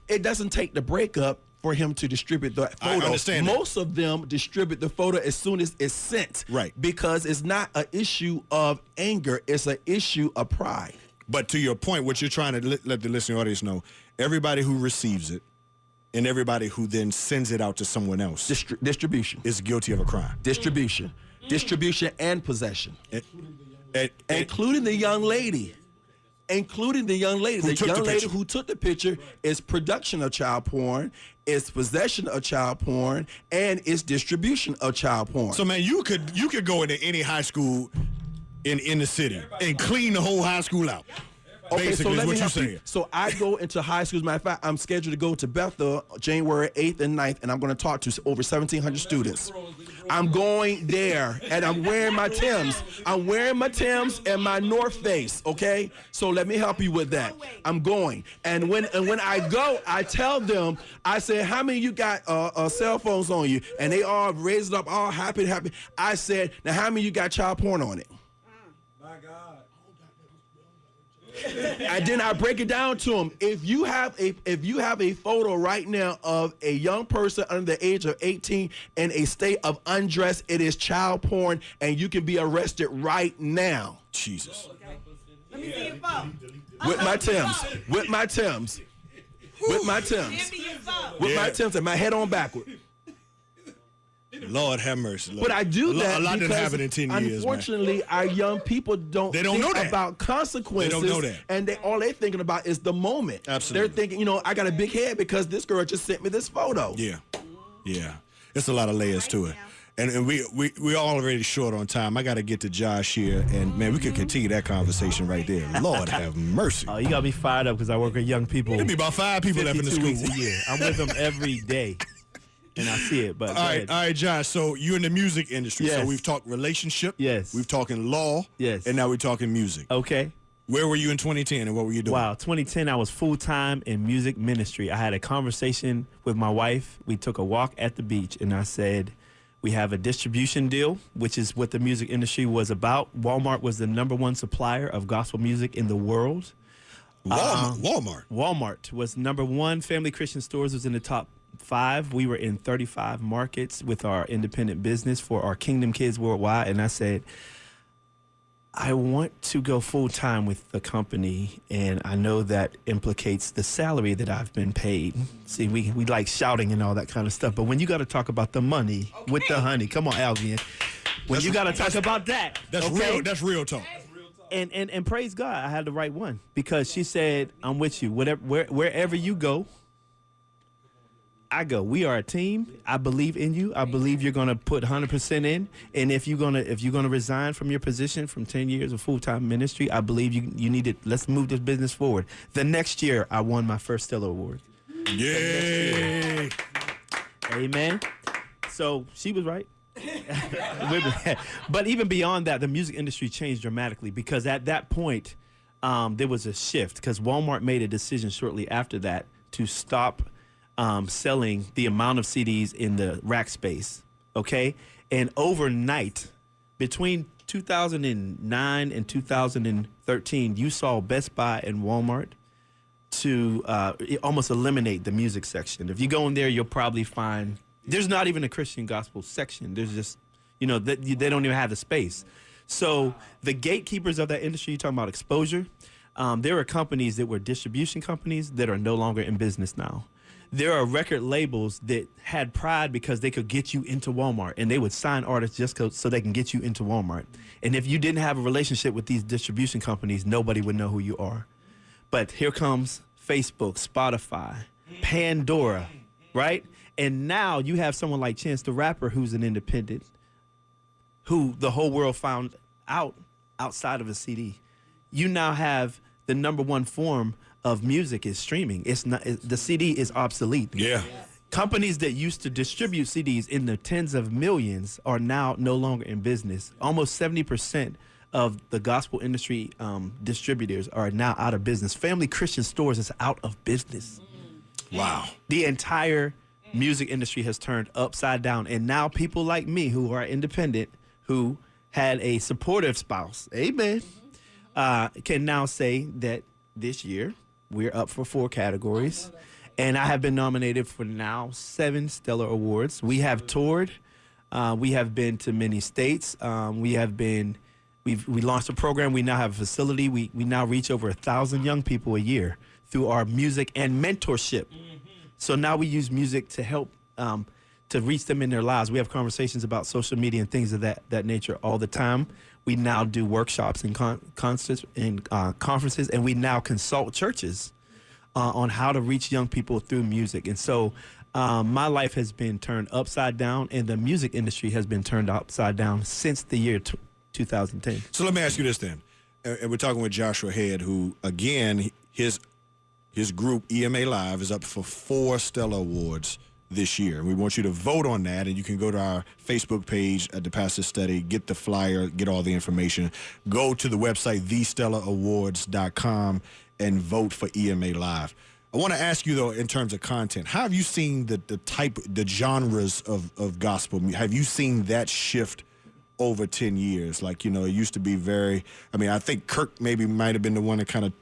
It doesn't take the breakup for him to distribute the photo. I understand that. Most of them distribute the photo as soon as it's sent. Right. Because it's not an issue of anger. It's an issue of pride. But to your point, what you're trying to let the listening audience know, everybody who receives it and everybody who then sends it out to someone else distribution is guilty of a crime. Distribution and possession. And including the young lady. including the young lady. Who The took the young lady picture. who took the picture is production of child porn, is possession of child porn, and is distribution of child porn. So man, you could go into any high school in the city and clean the whole high school out. Basically, is what you're help you. saying. So I go into high schools. Matter of fact, I'm scheduled to go to Bethel January 8th and 9th, and I'm going to talk to over 1,700 students. I'm going there, and I'm wearing my Timbs. I'm wearing my Timbs and my North Face, okay? So let me help you with that. I'm going. And when I go, I tell them, I say, how many of you got cell phones on you? And they all raised up, all happy. I said, now how many of you got child porn on it? And then I break it down to them. If you have a photo right now of a young person under the age of 18 in a state of undress, it is child porn, and you can be arrested right now. Jesus. Let me see your phone. With my Timbs. With my Timbs. With my Timbs. Give me your phone. With my Timbs and my head on backward. Lord have mercy. Lord. But I do that A lot didn't because, happen in 10 years, man. unfortunately, our young people don't They don't think know that. about consequences. They don't know that. And all they're thinking about is the moment. Absolutely. They're thinking, I got a big head because this girl just sent me this photo. Yeah. It's a lot of layers to it. And we all already short on time. I got to get to Josh here, and man, we could continue that conversation right there. Lord have mercy. Oh, you got me fired up because I work with young people. There'll be about 5 people left in the 52 school. weeks a year. I'm with them every day, and I see it. But All right, Josh. So you're in the music industry. Yes. So we've talked relationship. Yes. We've talking law. Yes. And now we're talking music. Okay. Where were you in 2010, and what were you doing? Wow, 2010, I was full-time in music ministry. I had a conversation with my wife. We took a walk at the beach, and I said, we have a distribution deal, which is what the music industry was about. Walmart was the #1 supplier of gospel music in the world. Walmart. Walmart was #1. Family Christian Stores was in the top 5. We were in 35 markets with our independent business for our Kingdom Kids Worldwide. And I said, I want to go full time with the company, and I know that implicates the salary that I've been paid. See, we like shouting and all that kind of stuff, but when you got to talk about the money with the honey, come on, Alvin. When you got to talk about that, That's okay? real. That's real talk. And praise God, I had the right one, because she said, I'm with you. Wherever you go, I go. We are a team. I believe in you. I believe you're going to put 100% in. And if you're gonna resign from your position from 10 years of full-time ministry, I believe you need it. Let's move this business forward. The next year, I won my first Stellar Award. Yay. Amen. So she was right. But even beyond that, the music industry changed dramatically, because at that point, there was a shift, because Walmart made a decision shortly after that to stop selling the amount of CDs in the rack space, okay? And overnight, between 2009 and 2013, you saw Best Buy and Walmart to almost eliminate the music section. If you go in there, you'll probably find there's not even a Christian gospel section. There's just, they don't even have the space. So the gatekeepers of that industry, you're talking about exposure, there are companies that were distribution companies that are no longer in business now. There are record labels that had pride because they could get you into Walmart, and they would sign artists just so they can get you into Walmart. And if you didn't have a relationship with these distribution companies, nobody would know who you are. But here comes Facebook, Spotify, Pandora, right? And now you have someone like Chance the Rapper, who's an independent, who the whole world found out outside of a CD. You now have the #1 form of music is streaming. It's not, the CD is obsolete. Yeah. Companies that used to distribute CDs in the tens of millions are now no longer in business. Almost 70% of the gospel industry distributors are now out of business. Family Christian Stores is out of business. Wow. The entire music industry has turned upside down. And now people like me, who are independent, who had a supportive spouse, amen, can now say that this year we're up for 4 categories. And I have been nominated for now 7 Stellar Awards. We have toured. We have been to many states. We launched a program. We now have a facility. We now reach over 1,000 young people a year through our music and mentorship. So now we use music to help to reach them in their lives. We have conversations about social media and things of that nature all the time. We now do workshops and concerts and conferences, and we now consult churches on how to reach young people through music. And so my life has been turned upside down, and the music industry has been turned upside down since the year 2010. So let me ask you this then. And we're talking with Joshua Head, who, again, his group, EMA Live, is up for 4 Stellar Awards this year. We want you to vote on that, and you can go to our Facebook page at The Pastor Study, get the flyer, get all the information. Go to the website, thestellarawards.com, and vote for EMA Live. I want to ask you, though, in terms of content, how have you seen the genres of gospel? Have you seen that shift over 10 years? Like, it used to be very, I think Kirk maybe might have been the one that kind of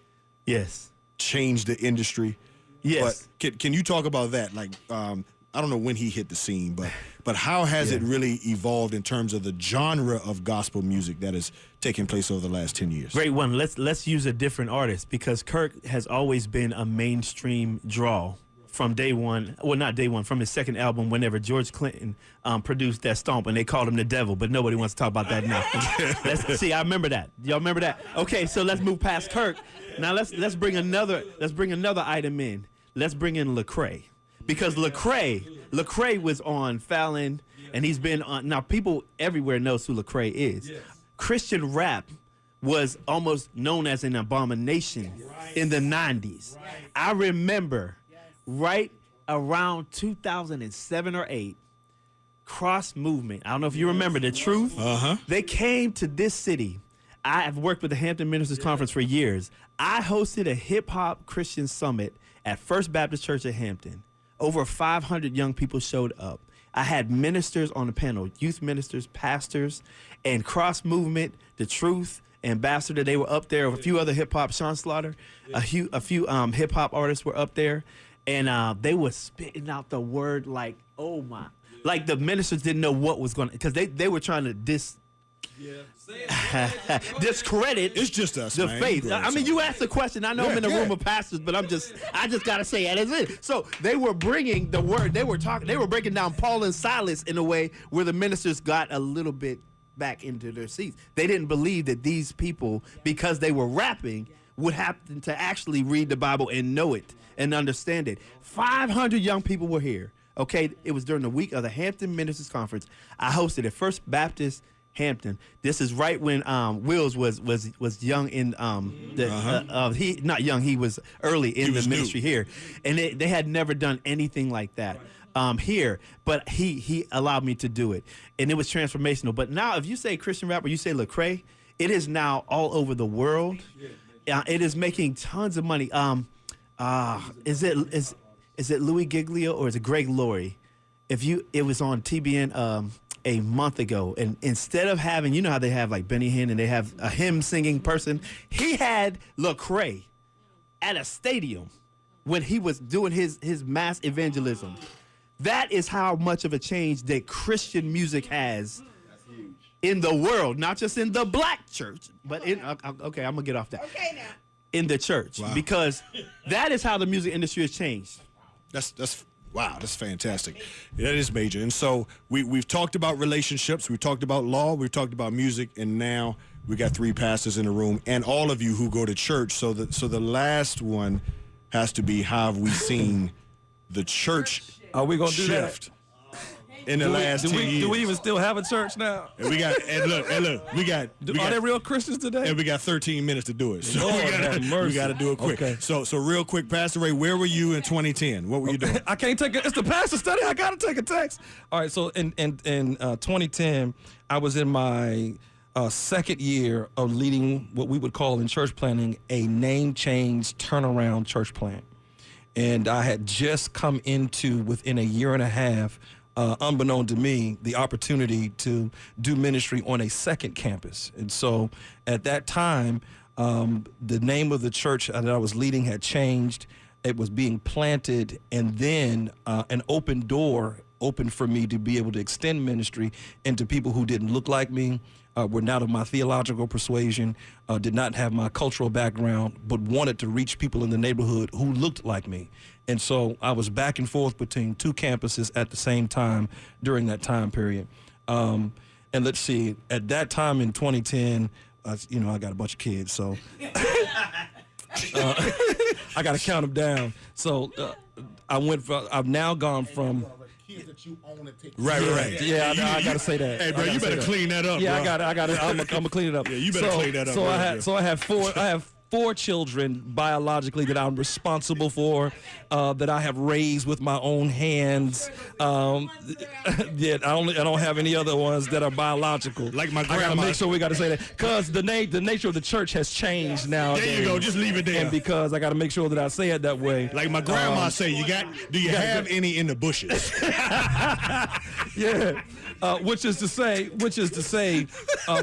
changed the industry. Yes. But can you talk about that? Like, I don't know when he hit the scene, but how has it really evolved in terms of the genre of gospel music that has taken place over the last 10 years? Great one. Let's use a different artist, because Kirk has always been a mainstream draw from day one. Well, not day one, from his second album, whenever George Clinton produced that Stomp, and they called him the devil, but nobody wants to talk about that now. See, I remember that. Y'all remember that? Okay, so let's move past Kirk. Now let's bring another item in. Let's bring in Lecrae. Because Lecrae was on Fallon, and he's been on. Now, people everywhere knows who Lecrae is. Yes. Christian rap was almost known as an abomination in the 90s. Right. I remember right around 2007 or 8, Cross Movement. I don't know if you remember The Truth. They came to this city. I have worked with the Hampton Ministers Conference for years. I hosted a hip-hop Christian summit at First Baptist Church at Hampton. Over 500 young people showed up. I had ministers on the panel, youth ministers, pastors, and Cross Movement, The Truth, Ambassador. They were up there. A few other hip-hop, Sean Slaughter, a few hip-hop artists were up there. And they were spitting out the word like, oh, my. Like the ministers didn't know what was going to, because they were trying to discredit it's just us, the man. faith. You asked the question. I know I'm in a room of pastors, but I just gotta say it as it. So they were bringing the word. They were breaking down Paul and Silas in a way where the ministers got a little bit back into their seats. They didn't believe that these people, because they were rapping, would happen to actually read the Bible and know it and understand it. 500 young people were here. Okay, it was during the week of the Hampton Ministers Conference. I hosted at First Baptist Hampton. This is right when Wills was young in he not young, he was early in the ministry here, and they had never done anything like that here, but he allowed me to do it, and it was transformational. But now, if you say Christian rap or you say Lecrae, it is now all over the world. It is making tons of money. Is it Louis Giglio or is it Greg Laurie? It was on TBN a month ago, and instead of having, you know how they have like Benny Hinn and they have a hymn singing person, he had Lecrae at a stadium when he was doing his mass evangelism. That is how much of a change that Christian music has in the world, not just in the black church, but in okay, I'm gonna get off that. Okay, now. In the church, because that is how the music industry has changed. Wow, that's fantastic. That is major. And so we've talked about relationships, we've talked about law, we've talked about music, and now we got 3 pastors in the room, and all of you who go to church. So the last one has to be, how have we seen the church Are we gonna do that? shift in the last 10 years? Do we even still have a church now? And we got, Are they real Christians today? and we got 13 minutes to do it. So Lord we have mercy. got to do it quick. Okay. So real quick, Pastor Ray, where were you in 2010? What were you doing? I can't take it. It's the pastor study. I gotta take a text. All right. So in 2010, I was in my second year of leading what we would call in church planning a name change turnaround church plant, and I had just come into, within a year and a half, unbeknown to me, the opportunity to do ministry on a second campus. And so at that time, the name of the church that I was leading had changed. It was being planted, and then an open door opened for me to be able to extend ministry into people who didn't look like me, were not of my theological persuasion, did not have my cultural background, but wanted to reach people in the neighborhood who looked like me. And so I was back and forth between 2 campuses at the same time during that time period. And let's see, at that time in 2010, I got a bunch of kids, so I got to count them down. So I've now gone from Kids that you own and take. Right. Yeah, I got to say that. Hey, bro, you better clean that up. Yeah, bro. I got it. I'm gonna clean it up. Yeah, you better clean that up. So I have 4 children biologically that I'm responsible for, that I have raised with my own hands. Yeah, I don't have any other ones that are biological. Like my I gotta grandma. make sure we gotta say that because the nature of the church has changed now. There you go. Just leave it there. And because I gotta make sure that I say it that way. Like my grandma say, do you have any in the bushes? Yeah, which is to say,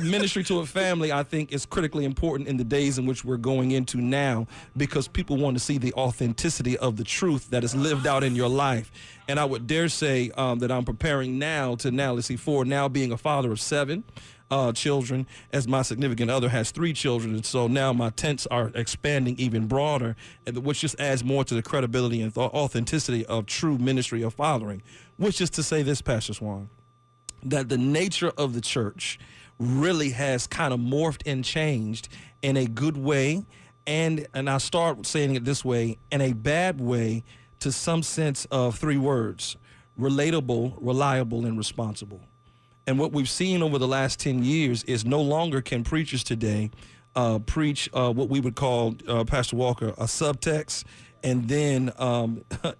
ministry to a family, I think, is critically important in the days in which we're going into now, because people want to see the authenticity of the truth that is lived out in your life. And I would dare say that I'm preparing now, for now being a father of 7 children, as my significant other has 3 children, and so now my tents are expanding even broader, which just adds more to the credibility and authenticity of true ministry of fathering. Which is to say this, Pastor Swan, that the nature of the church really has kind of morphed and changed in a good way, and I start saying it this way, in a bad way, to some sense of 3 words: relatable, reliable, and responsible. And what we've seen over the last 10 years is no longer can preachers today preach what we would call, Pastor Walker, a subtext, and then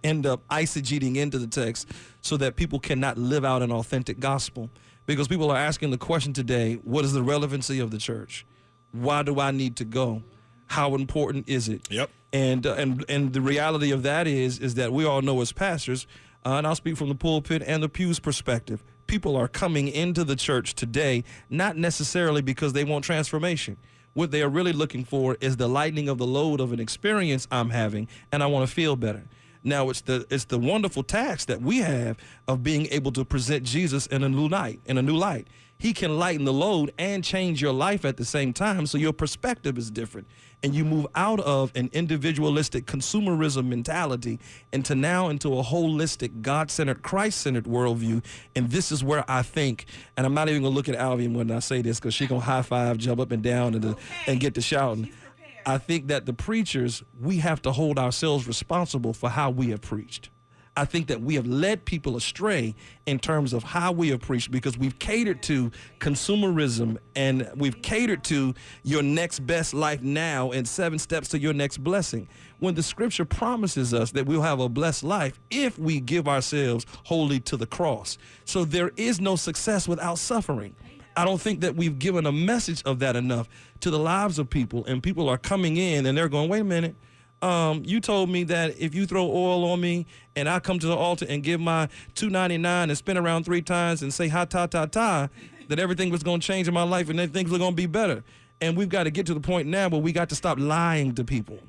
end up eisegeting into the text so that people cannot live out an authentic gospel. Because people are asking the question today, what is the relevancy of the church? Why do I need to go? How important is it? Yep. And the reality of that is that we all know as pastors, and I'll speak from the pulpit and the pews perspective, people are coming into the church today not necessarily because they want transformation. What they are really looking for is the lightening of the load of an experience I'm having, and I want to feel better. Now, it's the wonderful task that we have of being able to present Jesus in a new light. He can lighten the load and change your life at the same time, so your perspective is different. And you move out of an individualistic consumerism mentality into a holistic, God-centered, Christ-centered worldview. And this is where I think, and I'm not even going to look at Alvian when I say this because she's going to high-five, jump up and down, and get to shouting. I think that the preachers, we have to hold ourselves responsible for how we have preached. I think that we have led people astray in terms of how we have preached because we've catered to consumerism and we've catered to your next best life now and 7 steps to your next blessing. When the scripture promises us that we'll have a blessed life if we give ourselves wholly to the cross. So there is no success without suffering. I don't think that we've given a message of that enough to the lives of people, and people are coming in and they're going, wait a minute. You told me that if you throw oil on me and I come to the altar and give my $2.99 and spin around 3 times and say ha ta ta ta, that everything was going to change in my life and that things were going to be better. And we've got to get to the point now where we got to stop lying to people.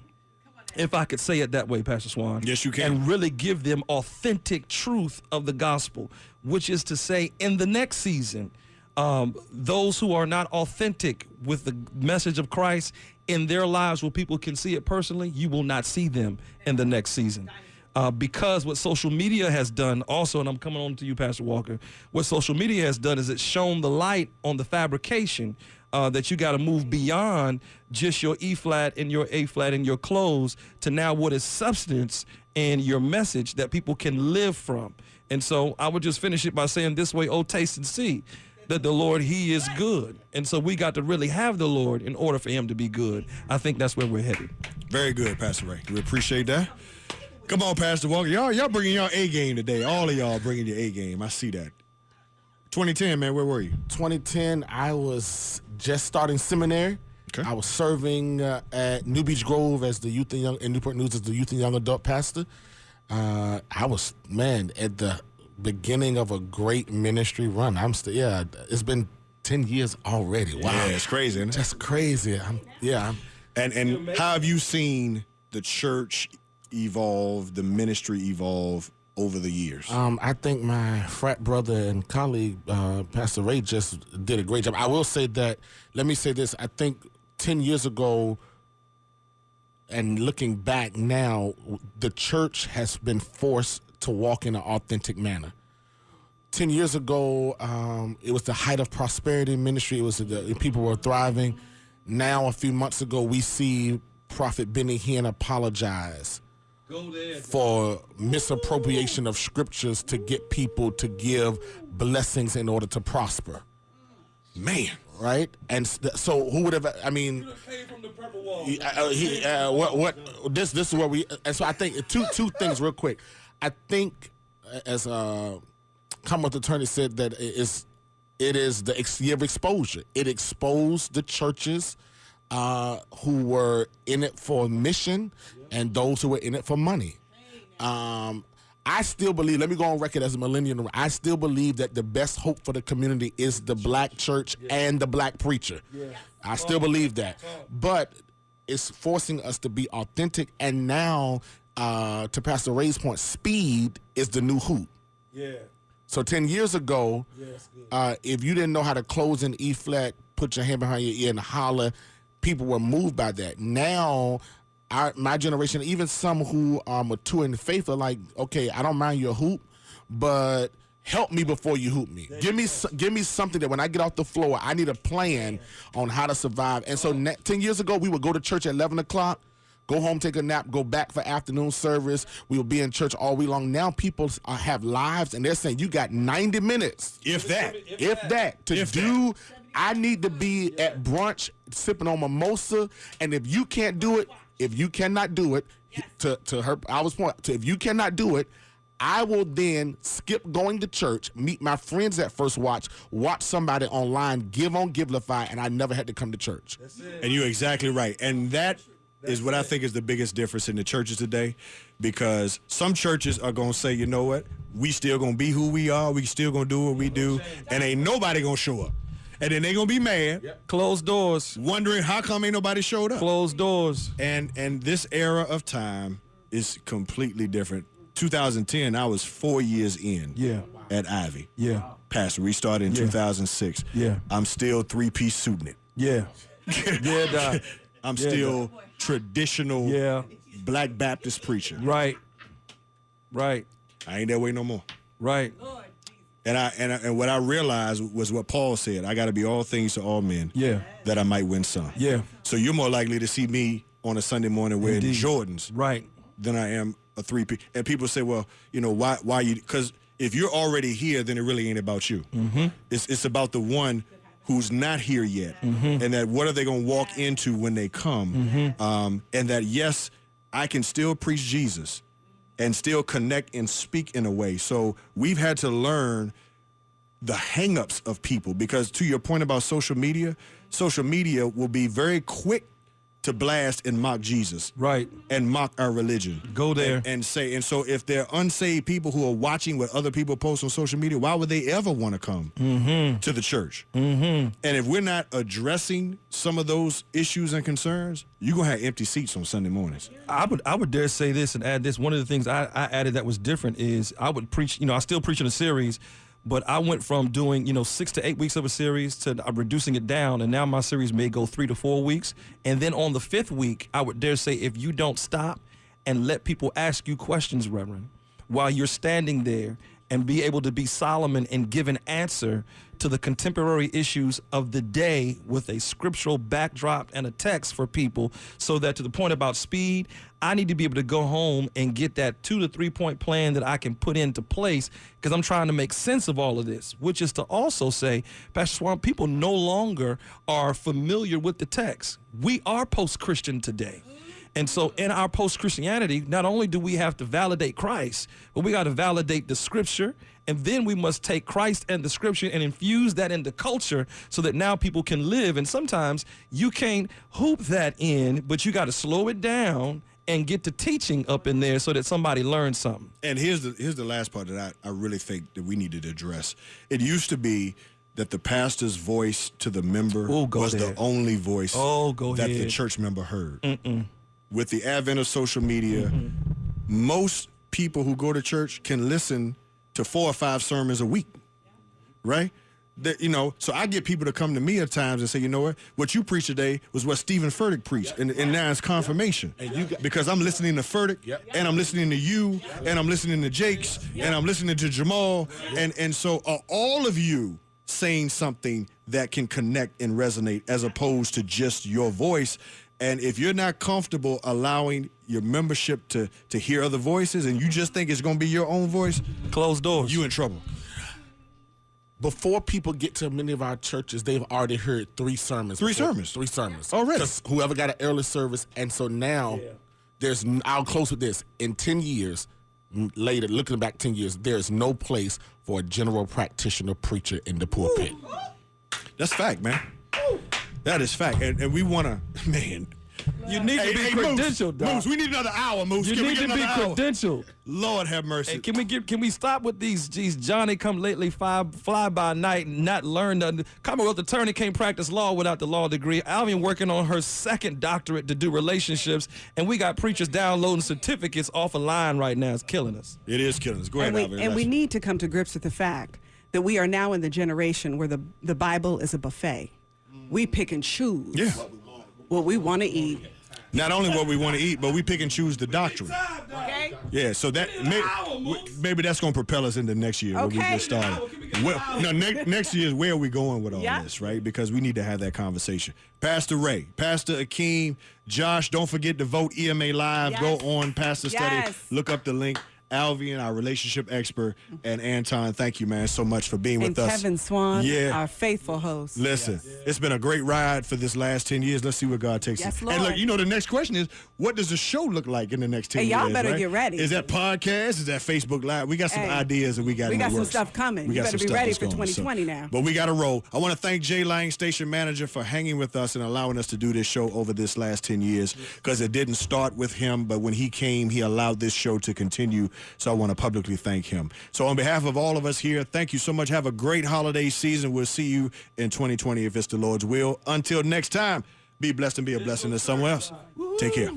If I could say it that way, Pastor Swan. Yes, you can. And really give them authentic truth of the gospel, which is to say in the next season, those who are not authentic with the message of Christ in their lives where people can see it personally, you will not see them in the next season. Because what social media has done also, and I'm coming on to you, Pastor Walker, what social media has done is it's shown the light on the fabrication that you got to move beyond just your E-flat and your A-flat and your clothes to now what is substance in your message that people can live from. And so I would just finish it by saying this way, oh, taste and see that the Lord, he is good. And so we got to really have the Lord in order for him to be good. I think that's where we're headed. Very good, Pastor Ray. We appreciate that. Come on, Pastor Walker. Y'all bringing your A game today. All of y'all bringing your A game. I see that. 2010, man, where were you? 2010, I was just starting seminary. Okay. I was serving at New Beach Grove as the youth and young, in Newport News as the youth and young adult pastor. I was, at the beginning of a great ministry run. It's been 10 years already. Wow. Yeah, it's crazy, isn't it? That's crazy. And how have you seen the church evolve, the ministry evolve over the years? I think my frat brother and colleague, Pastor Ray, just did a great job. I will say that, let me say this, I think 10 years ago, and looking back now, the church has been forced to walk in an authentic manner. 10 years ago, it was the height of prosperity ministry. It was people were thriving. Now, a few months ago, we see Prophet Benny Hinn apologize for misappropriation of scriptures to get people to give blessings in order to prosper. Man, right? And so who would have? I mean, this is where we. And so I think two things real quick. I think as Commonwealth Attorney said that it is the year of exposure. It exposed the churches who were in it for mission and those who were in it for money. I still believe, let me go on record as a millennial, I still believe that the best hope for the community is the black church and the black preacher. I still believe that. But it's forcing us to be authentic, and now, to Pastor Ray's point, speed is the new hoop. So 10 years ago, if you didn't know how to close in E-flat, put your hand behind your ear and holler, people were moved by that. Now, my generation, even some who are mature in the faith, are like, okay, I don't mind your hoop, but help me before you hoop me. Give me something that when I get off the floor, I need a plan on how to survive. And so 10 years ago, we would go to church at 11 o'clock, go home, take a nap, go back for afternoon service. We will be in church all week long. Now people have lives, and they're saying, you got 90 minutes. If that. I need to be at brunch sipping on mimosa, and if you can't do it, if you cannot do it, to her, I was pointing, if you cannot do it, I will then skip going to church, meet my friends at First Watch, watch somebody online, give on Givelify, and I never had to come to church. And you're exactly right. And that is what I think is the biggest difference in the churches today, because some churches are going to say, you know what, we still going to be who we are, we still going to do what we do, and ain't nobody going to show up. And then they going to be mad. Closed doors. Wondering how come ain't nobody showed up. Closed doors. And this era of time is completely different. 2010, I was 4 years in at Ivy. Pastor, we started in 2006. I'm still three-piece suiting it. Doc. I'm still traditional Black Baptist preacher. Right. I ain't that way no more. Right. And what I realized was what Paul said. I got to be all things to all men. That I might win some. So you're more likely to see me on a Sunday morning wearing Jordans. Right. Than I am a three-piece. And people say, well, you know, why you? Because if you're already here, then it really ain't about you. It's about the one who's not here yet, and that what are they going to walk into when they come, and that, yes, I can still preach Jesus and still connect and speak in a way. So we've had to learn the hang-ups of people, because to your point about social media will be very quick to blast and mock Jesus. Right. And mock our religion. Go there. And say, and so if they're unsaved people who are watching what other people post on social media, why would they ever want to come to the church? And if we're not addressing some of those issues and concerns, you're going to have empty seats on Sunday mornings. I would dare say this and add this. One of the things I added that was different is I would preach, I still preach in a series, but I went from doing, 6 to 8 weeks of a series to reducing it down, and now my series may go 3 to 4 weeks. And then on the 5th week, I would dare say, if you don't stop and let people ask you questions, Reverend, while you're standing there, and be able to be Solomon and give an answer to the contemporary issues of the day with a scriptural backdrop and a text for people, so that, to the point about speed, I need to be able to go home and get that 2 to 3 point plan that I can put into place, because I'm trying to make sense of all of this, which is to also say, Pastor Swan, people no longer are familiar with the text. We are post-Christian today. And so in our post-Christianity, not only do we have to validate Christ, but we got to validate the scripture, and then we must take Christ and the scripture and infuse that into culture so that now people can live. And sometimes you can't hoop that in, but you got to slow it down and get the teaching up in there so that somebody learns something. And here's the last part that I really think that we needed to address. It used to be that the pastor's voice to the member was the only voice that the church member heard. With the advent of social media, most people who go to church can listen to 4 or 5 sermons a week, right? That, you know, so I get people to come to me at times and say, you know what you preached today was what Stephen Furtick preached, and now it's confirmation. Because I'm listening to Furtick, and I'm listening to you, and I'm listening to Jakes, and I'm listening to Jamal, and so are all of you saying something that can connect and resonate as opposed to just your voice. And if you're not comfortable allowing your membership to hear other voices, and you just think it's going to be your own voice, Closed doors. you in trouble. Before people get to many of our churches, they've already heard 3 sermons. 3 sermons? 3 sermons. Already? 'Cause whoever got an early service, and so now I'll close with this. In 10 years, later, looking back 10 years, there's no place for a general practitioner preacher in the pulpit. That's fact, man. That is fact. And we want to, man. You need to be credentialed, dog. Moose, we need another hour, Moose. You Can we need get to be another hour? credentialed. Lord have mercy. Hey, can we stop with these Johnny come lately fly by night and not learn nothing? Commonwealth attorney can't practice law without the law degree. Alvin working on her 2nd doctorate to do relationships, and we got preachers downloading certificates off a line right now. It's killing us. It is killing us. Go ahead, Alvin. And we need to come to grips with the fact that we are now in the generation where the Bible is a buffet. We pick and choose what we want to eat. Not only what we want to eat, but we pick and choose the doctrine. Okay. Yeah, so that maybe that's going to propel us into next year when we get started. Next year is where are we going with all this, right? Because we need to have that conversation. Pastor Ray, Pastor Akeem, Josh, don't forget to vote EMA Live. Yes. Go on Pastor Study. Yes. Look up the link. Alvian, our relationship expert, and Anton, thank you, man, so much for being And with us. Kevin Swan, our faithful host. Listen, it's been a great ride for this last 10 years. Let's see where God takes Yes, us. Lord. And look, you know, the next question is, what does the show look like in the next 10 Hey, years? y'all better right? get ready. Is that podcast? Is that Facebook Live? We got some ideas that we got in the some works. stuff coming. We You got better some be stuff ready that's for going, 2020 now. But we got to roll. I want to thank Jay Lang, station manager, for hanging with us and allowing us to do this show over this last 10 years, because it didn't start with him, but when he came, he allowed this show to continue. So I want to publicly thank him. So on behalf of all of us here, thank you so much. Have a great holiday season. We'll see you in 2020 if it's the Lord's will. Until next time, be blessed and be a blessing to someone else. Take care.